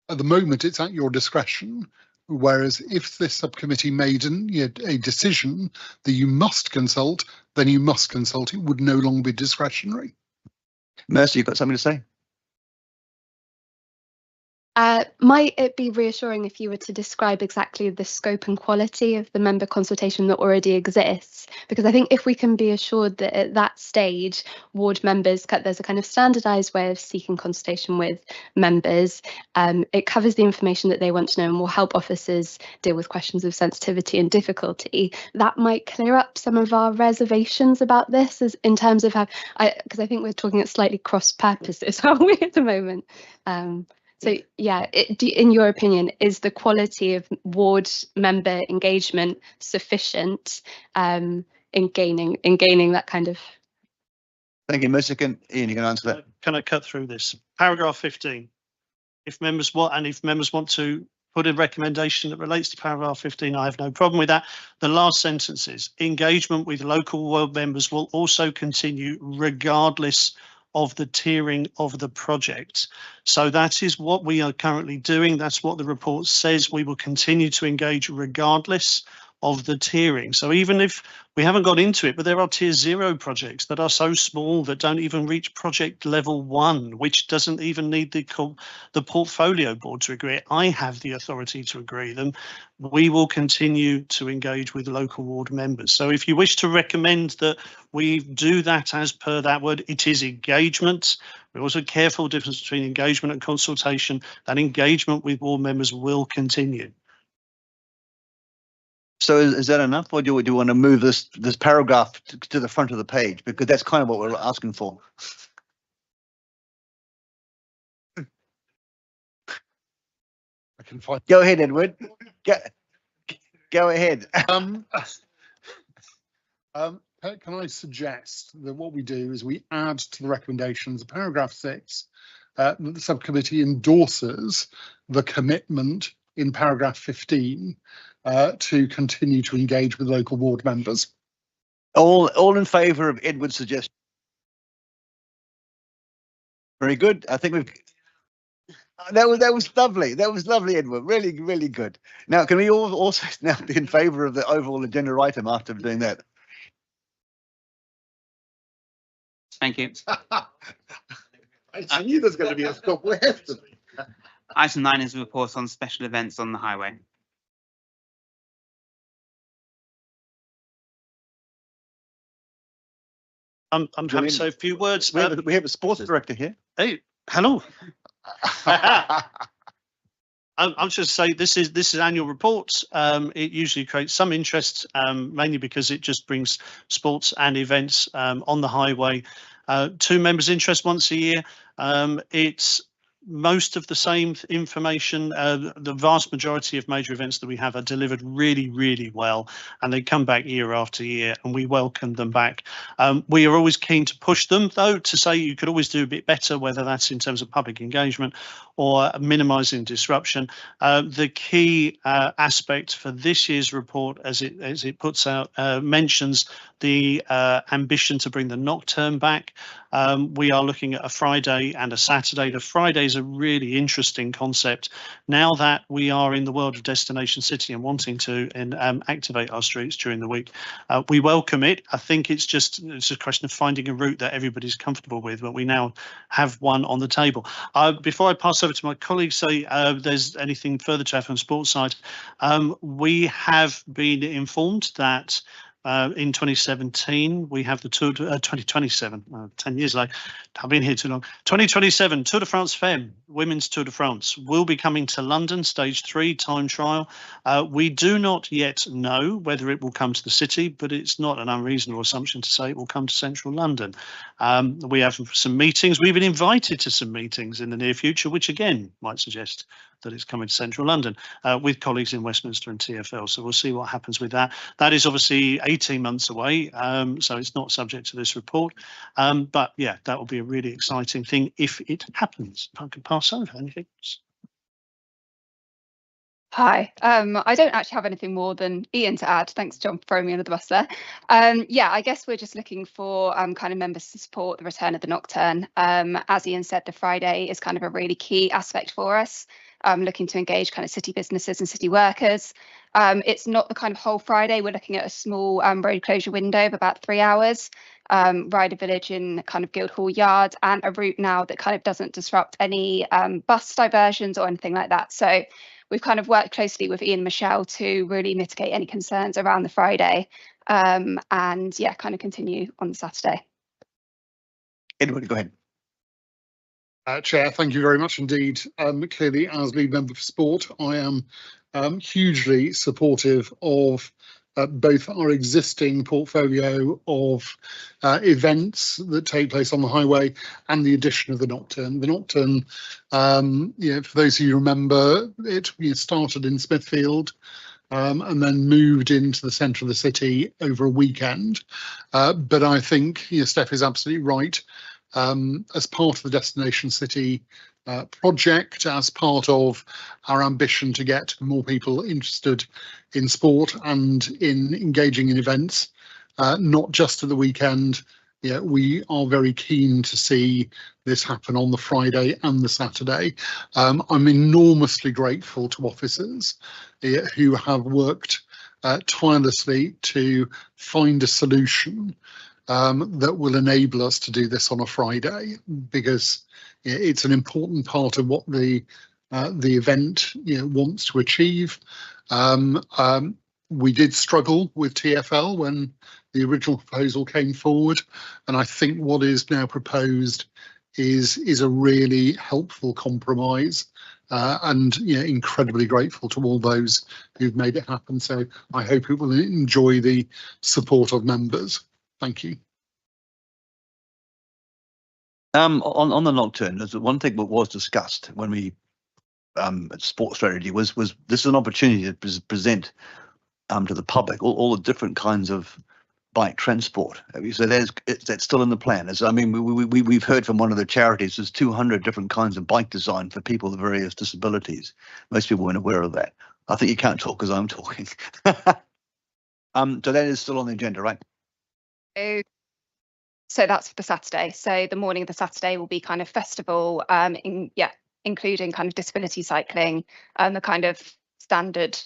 at the moment it's at your discretion. Whereas if this subcommittee made a decision that you must consult, then you must consult. It would no longer be discretionary.
Mercy, you've got something to say?
Might it be reassuring if you were to describe exactly the scope and quality of the member consultation that already exists? Because I think if we can be assured that at that stage, ward members, there's a kind of standardised way of seeking consultation with members, it covers the information that they want to know and will help officers deal with questions of sensitivity and difficulty. That might clear up some of our reservations about this, as in terms of how, because I think we're talking at slightly cross purposes, aren't we, at the moment? So yeah, in your opinion, is the quality of ward member engagement sufficient in gaining that kind of?
Thank you, Mercy. Ian, you can answer that.
Can I cut through this? Paragraph 15. If members want to put a recommendation that relates to paragraph 15, I have no problem with that. The last sentence is engagement with local ward members will also continue regardless of the tiering of the project. So that is what we are currently doing. That's what the report says. We will continue to engage regardless of the tiering. So even if we haven't got into it, but there are tier 0 projects that are so small that don't even reach project level 1, which doesn't even need the portfolio board to agree. I have the authority to agree them. We will continue to engage with local ward members. So if you wish to recommend that we do that as per that word, it is engagement. We're also careful difference between engagement and consultation. That engagement with ward members will continue.
So is that enough, or do you want to move this paragraph to the front of the page? Because that's kind of what we're asking for.
I can find.
Go ahead, Edward. Go ahead.
Can I suggest that what we do is we add to the recommendations of paragraph 6 that the subcommittee endorses the commitment in paragraph 15 to continue to engage with local ward members.
All in favour of Edward's suggestion? Very good. I think we've. That was lovely. That was lovely, Edward. Really, really good. Now, can we all also now be in favour of the overall agenda item after doing that?
Thank you.
I knew there's going to be a stop left.
Item 9 is a report on special events on the highway.
I'm happy to say a few words.
We have a sports director here.
Hey, hello. I'm just say this is annual reports. It usually creates some interest, mainly because it just brings sports and events on the highway to members' interest once a year. It's most of the same information. The vast majority of major events that we have are delivered really, really well, and they come back year after year, and we welcome them back. We are always keen to push them, though, to say you could always do a bit better, whether that's in terms of public engagement or minimising disruption. The key aspect for this year's report, as it puts out, mentions the ambition to bring the nocturne back. We are looking at a Friday and a Saturday. The Friday is a really interesting concept. Now that we are in the world of Destination City and wanting to activate our streets during the week, we welcome it. I think it's a question of finding a route that everybody's comfortable with, but we now have one on the table. Before I pass over to my colleagues, say there's anything further to have on the sports side, we have been informed that in 2017, we have the Tour 2027, 10 years later, I've been here too long. 2027 Tour de France Femme, Women's Tour de France, will be coming to London, stage 3 time trial. We do not yet know whether it will come to the city, but it's not an unreasonable assumption to say it will come to central London. We have some meetings. We've been invited to some meetings in the near future, which again might suggest that it's coming to central London with colleagues in Westminster and TfL. So we'll see what happens with that. That is obviously 18 months away, so it's not subject to this report. But yeah, that will be a really exciting thing if it happens. If I could pass over anything else.
Hi, I don't actually have anything more than Ian to add. Thanks, John, for throwing me under the bus there. Yeah, I guess we're just looking for kind of members to support the return of the nocturne. As Ian said, the Friday is kind of a really key aspect for us. Looking to engage kind of city businesses and city workers. It's not the kind of whole Friday. We're looking at a small road closure window of about 3 hours. Ryder Village in kind of Guildhall Yard, and a route now that kind of doesn't disrupt any bus diversions or anything like that. So we've kind of worked closely with Ian and Michelle to really mitigate any concerns around the Friday, and yeah, kind of continue on the Saturday.
Edward, go ahead.
Chair, thank you very much indeed. Clearly, as lead member for sport, I am hugely supportive of both our existing portfolio of events that take place on the highway and the addition of the nocturne. The nocturne, for those of you who remember, it started in Smithfield and then moved into the centre of the city over a weekend. But I think Steph is absolutely right. As part of the Destination City project, as part of our ambition to get more people interested in sport and in engaging in events, not just at the weekend. We are very keen to see this happen on the Friday and the Saturday. I'm enormously grateful to officers who have worked tirelessly to find a solution that will enable us to do this on a Friday, because it's an important part of what the event wants to achieve. We did struggle with TfL when the original proposal came forward, and I think what is now proposed is a really helpful compromise, and incredibly grateful to all those who've made it happen. So I hope it will enjoy the support of members. Thank you.
On the nocturne, there's one thing that was discussed when we sports strategy was this is an opportunity to present to the public all the different kinds of bike transport. So that's still in the plan. I mean, we've heard from one of the charities there's 200 different kinds of bike design for people with various disabilities. Most people weren't aware of that. I think you can't talk because I'm talking. So that is still on the agenda, right?
So that's for the Saturday. So the morning of the Saturday will be kind of festival, including kind of disability cycling, the kind of standard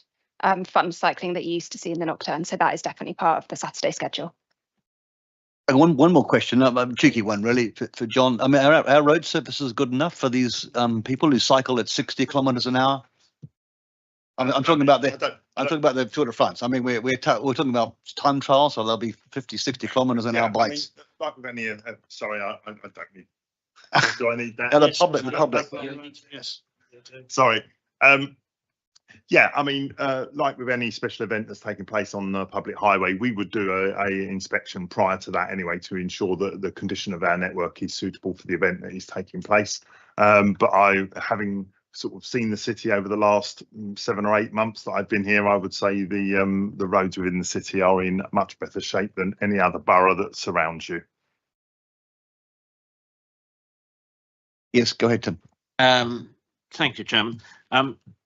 fun cycling that you used to see in the nocturne. So that is definitely part of the Saturday schedule.
And one more question, a cheeky one really for John. I mean, are our road surfaces good enough for these people who cycle at 60 kilometres an hour? I'm talking about the Tour de France. I mean, we're talking about time trials, so there'll be 50, 60 kilometres an hour bikes.
I mean, like with any, sorry, I don't need. Do I need that?
The public.
Yes. Sorry. Yeah, I mean, like with any special event that's taking place on the public highway, we would do a inspection prior to that anyway to ensure that the condition of our network is suitable for the event that is taking place. But having sort of seen the city over the last 7 or 8 months that I've been here, I would say the roads within the city are in much better shape than any other borough that surrounds you.
Yes, go ahead, Tim.
Thank you, Chairman.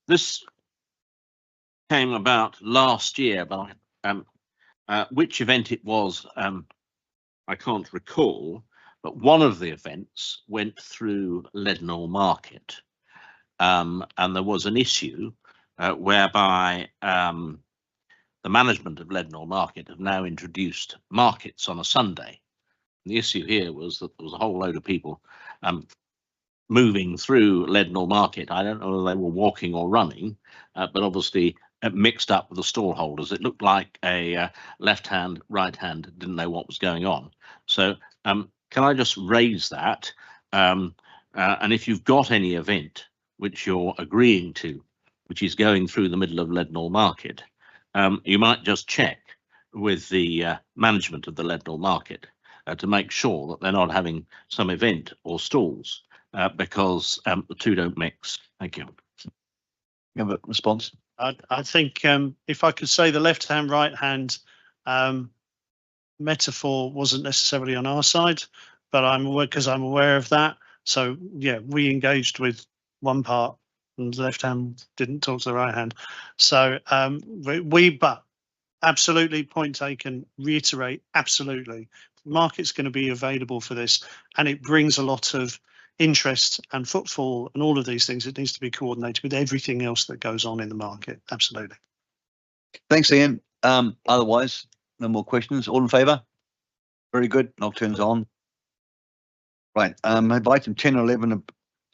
This came about last year, but which event it was, I can't recall, but one of the events went through Leadenhall Market, and there was an issue whereby the management of Leadenhall Market have now introduced markets on a Sunday. The issue here was that there was a whole load of people moving through Leadenhall Market. I don't know whether they were walking or running, but obviously mixed up with the stall holders. It looked like a left hand, right hand, didn't know what was going on. So can I just raise that? And if you've got any event which you're agreeing to, which is going through the middle of Leadenhall Market, you might just check with the management of the Leadenhall Market to make sure that they're not having some event or stalls, because the two don't mix. Thank you.
You have a response?
I think if I could say the left hand, right hand metaphor wasn't necessarily on our side, but I'm aware of that. So yeah, we engaged with one part and the left hand didn't talk to the right hand. So but absolutely, point taken, reiterate, absolutely. The market's going to be available for this, and it brings a lot of interest and footfall and all of these things. It needs to be coordinated with everything else that goes on in the market. Absolutely.
Thanks, Ian. Otherwise, no more questions. All in favour? Very good. Nocturne's on. Right. Item 10 or 11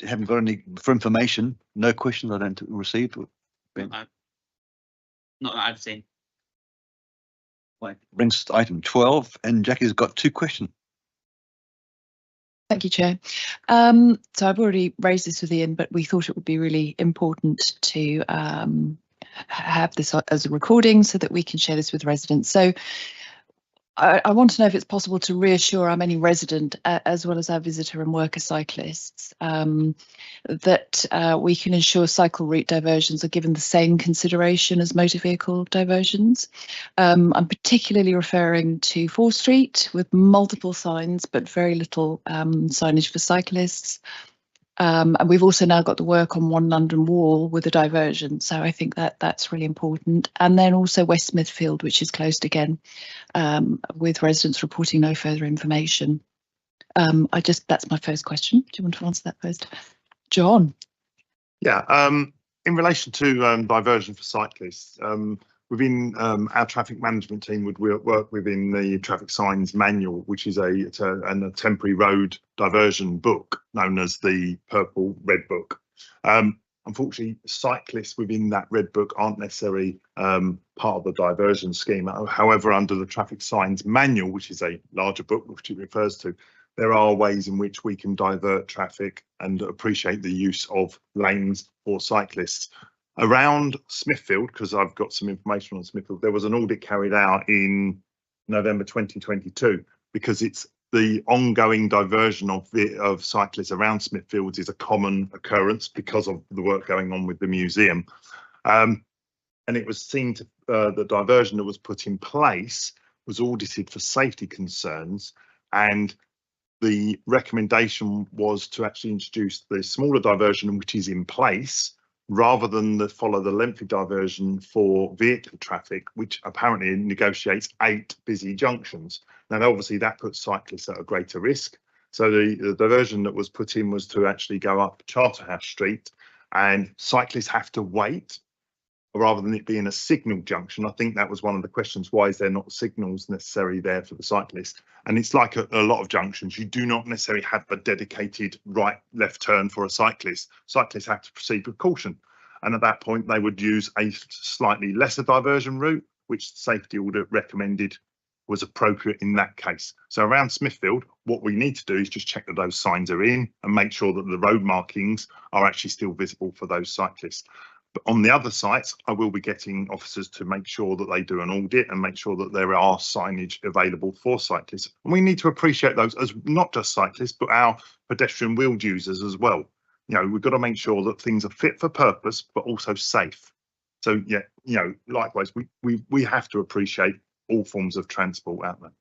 haven't got any for information. No questions I don't receive.
Not that I've seen.
Right. Brings us to item 12, and Jackie's got 2 questions.
Thank you, Chair. So I've already raised this with Ian, but we thought it would be really important to have this as a recording so that we can share this with residents. So I want to know if it's possible to reassure our many resident as well as our visitor and worker cyclists that we can ensure cycle route diversions are given the same consideration as motor vehicle diversions. I'm particularly referring to 4th Street with multiple signs but very little signage for cyclists. And we've also now got the work on 1 London Wall with a diversion, so I think that's really important. And then also West Smithfield, which is closed again, with residents reporting no further information. That's my first question. Do you want to answer that first, John?
Yeah, in relation to diversion for cyclists, within our traffic management team would work within the traffic signs manual, which is a temporary road diversion book known as the Purple Red Book. Unfortunately, cyclists within that red book aren't necessarily part of the diversion scheme. However, under the traffic signs manual, which is a larger book which it refers to, there are ways in which we can divert traffic and appreciate the use of lanes for cyclists. Around Smithfield, because I've got some information on Smithfield, there was an audit carried out in November 2022 because it's the ongoing diversion of cyclists around Smithfield is a common occurrence because of the work going on with the museum. And it was seen to the diversion that was put in place was audited for safety concerns, and the recommendation was to actually introduce the smaller diversion which is in place rather than follow the lengthy diversion for vehicle traffic, which apparently negotiates 8 busy junctions. Now, obviously, that puts cyclists at a greater risk. So the diversion that was put in was to actually go up Charterhouse Street, and cyclists have to wait rather than it being a signal junction. I think that was one of the questions. Why is there not signals necessarily there for the cyclist? And it's like a lot of junctions. You do not necessarily have a dedicated right, left turn for a cyclist. Cyclists have to proceed with caution. And at that point, they would use a slightly lesser diversion route, which the safety audit recommended was appropriate in that case. So around Smithfield, what we need to do is just check that those signs are in and make sure that the road markings are actually still visible for those cyclists. But on the other sites, I will be getting officers to make sure that they do an audit and make sure that there are signage available for cyclists. And we need to appreciate those as not just cyclists, but our pedestrian wheeled users as well. You know, we've got to make sure that things are fit for purpose, but also safe. So, yeah, you know, likewise, we have to appreciate all forms of transport out there.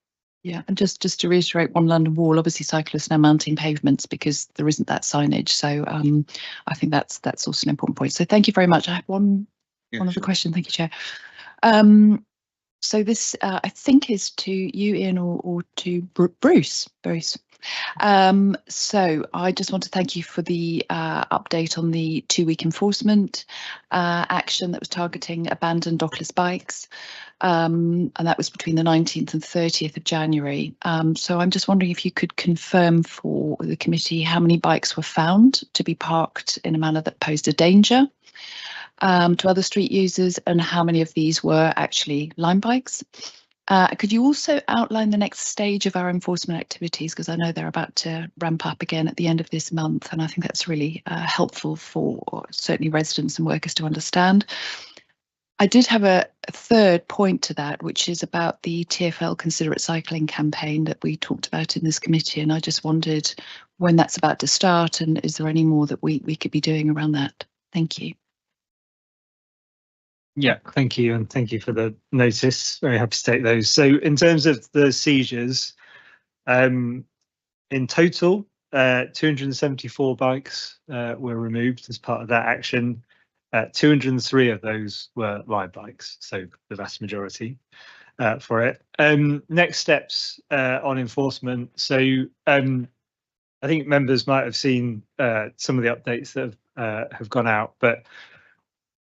Yeah, and just to reiterate, One London Wall, obviously cyclists now mounting pavements because there isn't that signage. So I think that's also an important point. So thank you very much. I have one other question. Thank you, Chair. So this I think is to you, Ian, or to Bruce. So I just want to thank you for the update on the 2-week enforcement action that was targeting abandoned dockless bikes. And that was between the 19th and 30th of January. So I'm just wondering if you could confirm for the committee how many bikes were found to be parked in a manner that posed a danger to other street users, and how many of these were actually Lime bikes. Could you also outline the next stage of our enforcement activities, because I know they're about to ramp up again at the end of this month, and I think that's really helpful for certainly residents and workers to understand. I did have a third point to that, which is about the TfL Considerate Cycling campaign that we talked about in this committee, and I just wondered when that's about to start, and is there any more that we could be doing around that? Thank you.
Yeah, thank you, and thank you for the notice. Very happy to take those. So in terms of the seizures, in total, 274 bikes were removed as part of that action. 203 of those were Lime bikes, so the vast majority for it. Next steps on enforcement. So I think members might have seen some of the updates that have gone out, but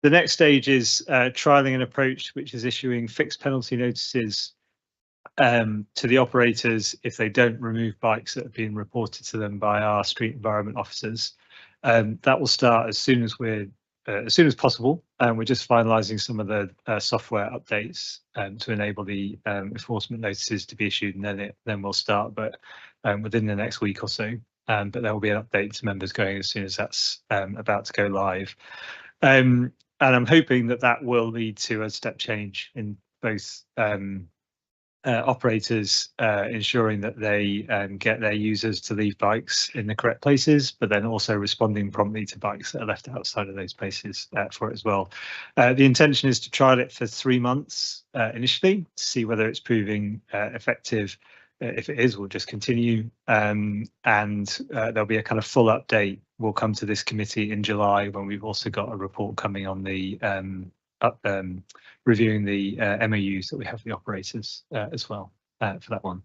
the next stage is trialling an approach which is issuing fixed penalty notices to the operators if they don't remove bikes that have been reported to them by our street environment officers. That will start as soon as possible, and we're just finalising some of the software updates to enable the enforcement notices to be issued, and then we'll start, but within the next week or so. But there will be an update to members going as soon as that's about to go live. And I'm hoping that will lead to a step change in both operators ensuring that they get their users to leave bikes in the correct places, but then also responding promptly to bikes that are left outside of those places for it as well. The intention is to trial it for 3 months initially to see whether it's proving effective. If it is, we'll just continue, and there'll be a kind of full update. We'll come to this committee in July when we've also got a report coming on the reviewing the MOUs that we have for the operators as well for that one.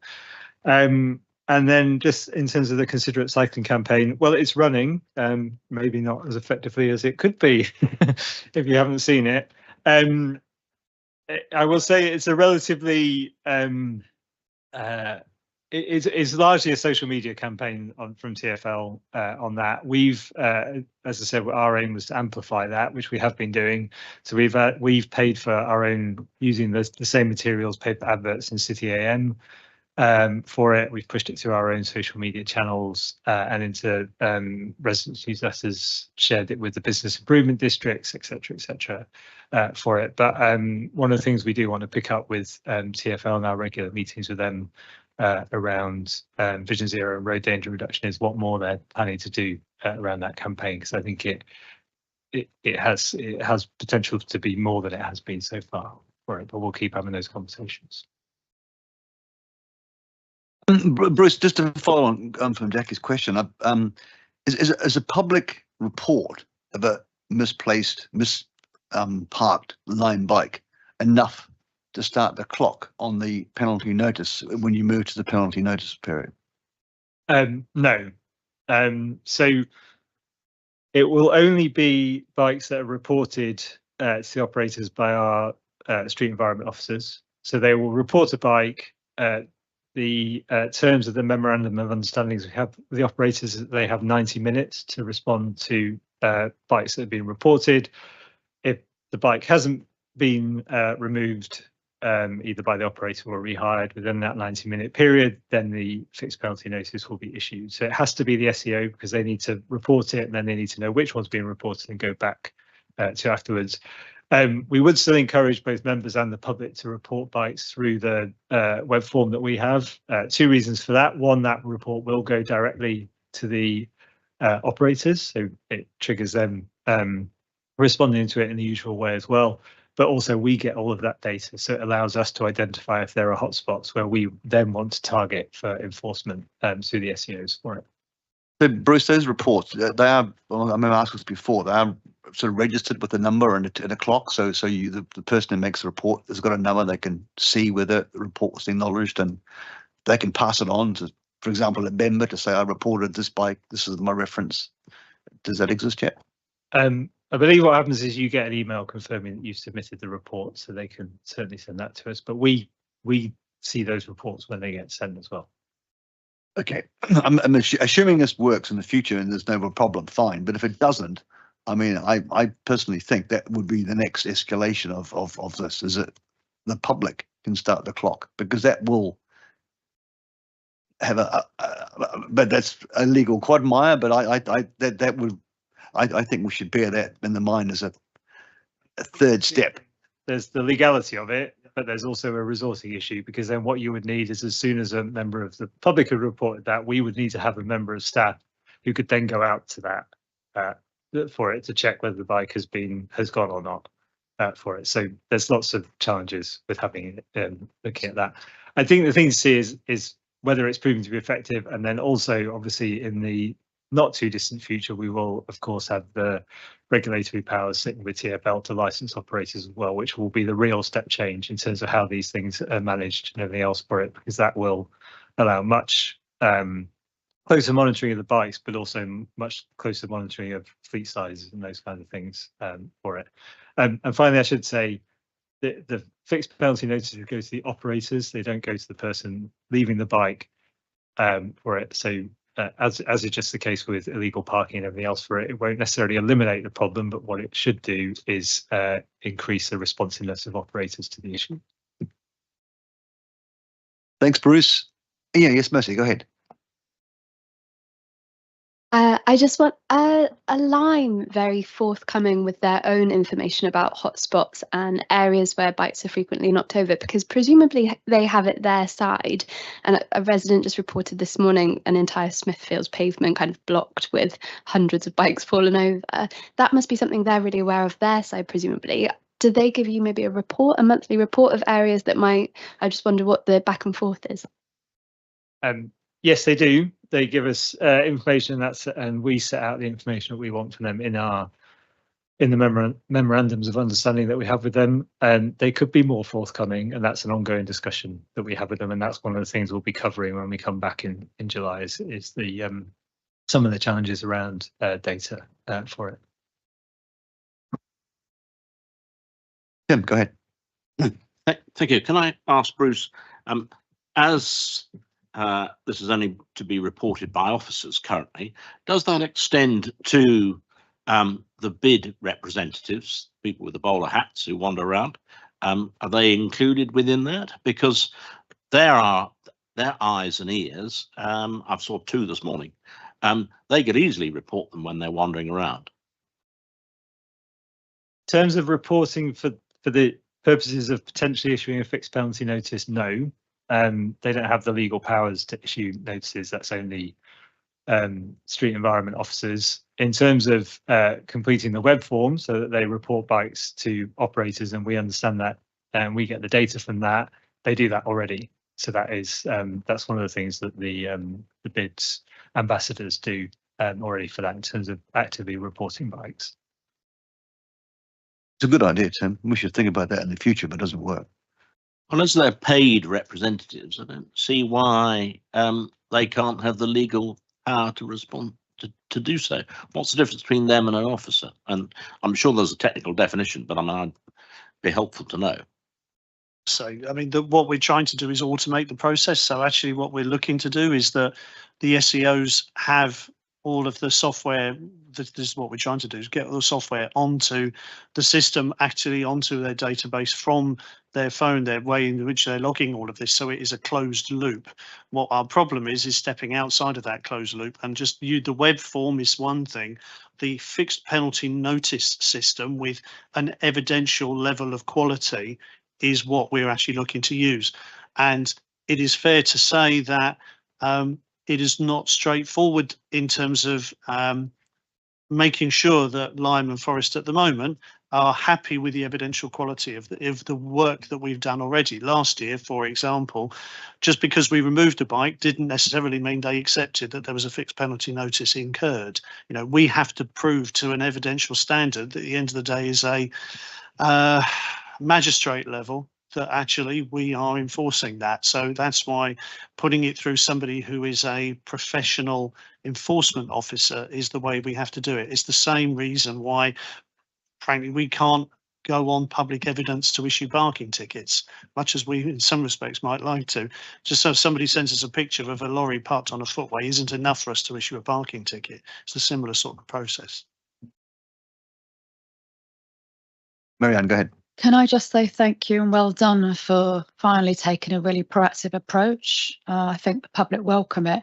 And then just in terms of the Considerate Cycling campaign, well, it's running, maybe not as effectively as it could be if you haven't seen it. I will say it's a relatively it's largely a social media campaign from TfL on that. We've, as I said, our aim was to amplify that, which we have been doing. So we've paid for our own, using the same materials, paid for adverts in City AM for it. We've pushed it through our own social media channels and into residents' newsletters, shared it with the business improvement districts, etc., for it. But one of the things we do want to pick up with TfL in our regular meetings with them around Vision Zero and road danger reduction is what more they're planning to do around that campaign, because I think it has potential to be more than it has been so far for it, but we'll keep having those conversations.
Bruce, just to follow on from Jackie's question, is a public report of a parked Lime bike enough to start the clock on the penalty notice when you move to the penalty notice period?
No. So it will only be bikes that are reported to the operators by our street environment officers. So they will report a bike. The terms of the memorandum of understandings we have with the operators is that they have 90 minutes to respond to bikes that have been reported. If the bike hasn't been removed either by the operator or rehired within that 90-minute period, then the fixed penalty notice will be issued. So it has to be the SEO, because they need to report it, and then they need to know which one's being reported and go back to afterwards. We would still encourage both members and the public to report bikes through the web form that we have. 2 reasons for that. One, that report will go directly to the operators, so it triggers them responding to it in the usual way as well. But also we get all of that data, so it allows us to identify if there are hotspots where we then want to target for enforcement through the SEOs for it.
So Bruce, those reports, they are, well, I remember asking this before, they are sort of registered with a number and a clock. So the person who makes the report has got a number, they can see whether the report was acknowledged, and they can pass it on to, for example, a member to say, I reported this bike, this is my reference. Does that exist yet?
I believe what happens is you get an email confirming that you've submitted the report, so they can certainly send that to us. But we see those reports when they get sent as well.
Okay, I'm assuming this works in the future and there's no problem, fine. But if it doesn't, I mean, I personally think that would be the next escalation of this, is that the public can start the clock, because that will have but that's a legal quagmire. But I think we should bear that in the mind as a third step.
There's the legality of it, but there's also a resourcing issue, because then what you would need is, as soon as a member of the public had reported that, we would need to have a member of staff who could then go out to that for it to check whether the bike has gone or not for it. So there's lots of challenges with having looking at that. I think the thing to see is whether it's proving to be effective, and then also obviously in the not too distant future, we will of course have the regulatory powers sitting with TfL to license operators as well, which will be the real step change in terms of how these things are managed and everything else for it, because that will allow much closer monitoring of the bikes, but also much closer monitoring of fleet sizes and those kinds of things for it. And finally, I should say the fixed penalty notices go to the operators; they don't go to the person leaving the bike for it. So as is just the case with illegal parking and everything else for it, it won't necessarily eliminate the problem, but what it should do is increase the responsiveness of operators to the issue.
Thanks, Bruce. Yeah, yes, Mercy, go ahead.
I just want a line very forthcoming with their own information about hotspots and areas where bikes are frequently knocked over, because presumably they have it their side. And a resident just reported this morning an entire Smithfields pavement kind of blocked with hundreds of bikes fallen over. That must be something they're really aware of their side, presumably. Do they give you maybe a monthly report of areas that might? I just wonder what the back and forth is.
Yes, they do. They give us information, and we set out the information that we want from them in the memorandums of understanding that we have with them. And they could be more forthcoming, and that's an ongoing discussion that we have with them. And that's one of the things we'll be covering when we come back in July is the some of the challenges around data for it.
Tim, go ahead.
Thank you. Can I ask Bruce, as this is only to be reported by officers currently, does that extend to the bid representatives, people with the bowler hats who wander around? Are they included within that? Because their eyes and ears, I've saw 2 this morning, they could easily report them when they're wandering around.
In terms of reporting for the purposes of potentially issuing a fixed penalty notice, no. They don't have the legal powers to issue notices. That's only street environment officers. In terms of completing the web form so that they report bikes to operators and we understand that and we get the data from that, they do that already. So that is that's one of the things that the bids ambassadors do already for that in terms of actively reporting bikes.
It's a good idea, Tim. We should think about that in the future, but it doesn't work.
Well, as they're paid representatives, I don't see why they can't have the legal power to respond to do so. What's the difference between them and an officer? And I'm sure there's a technical definition, but I mean, I'd be helpful to know.
So, I mean, what we're trying to do is automate the process. So actually what we're looking to do is that the SEOs have all of the software. This is what we're trying to do, is get all the software onto the system, actually onto their database from their phone, their way in which they're logging all of this. So it is a closed loop. What our problem is stepping outside of that closed loop, and just the web form is one thing. The fixed penalty notice system with an evidential level of quality is what we're actually looking to use. And it is fair to say that it is not straightforward in terms of making sure that Lyme and Forest at the moment are happy with the evidential quality of the work that we've done already. Last year, for example, just because we removed a bike didn't necessarily mean they accepted that there was a fixed penalty notice incurred. You know, we have to prove to an evidential standard that at the end of the day is a magistrate level that actually we are enforcing that. So that's why putting it through somebody who is a professional enforcement officer is the way we have to do it. It's the same reason why, frankly, we can't go on public evidence to issue parking tickets, much as we in some respects might like to. Just so somebody sends us a picture of a lorry parked on a footway isn't enough for us to issue a parking ticket. It's a similar sort of process.
Marianne, go ahead.
Can I just say thank you and well done for finally taking a really proactive approach. I think the public welcome it.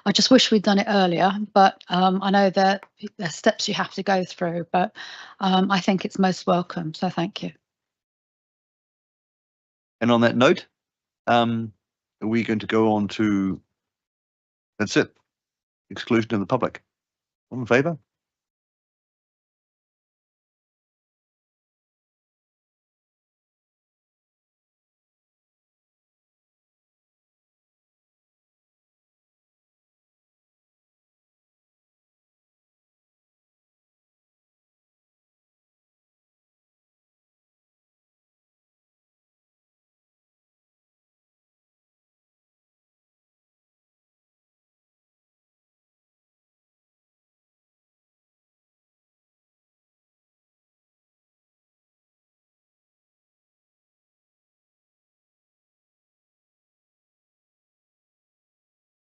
I just wish we'd done it earlier, but I know that there's steps you have to go through, but I think it's most welcome. So thank you.
And on that note, are we going to go on to, that's it, exclusion of the public? All in favour?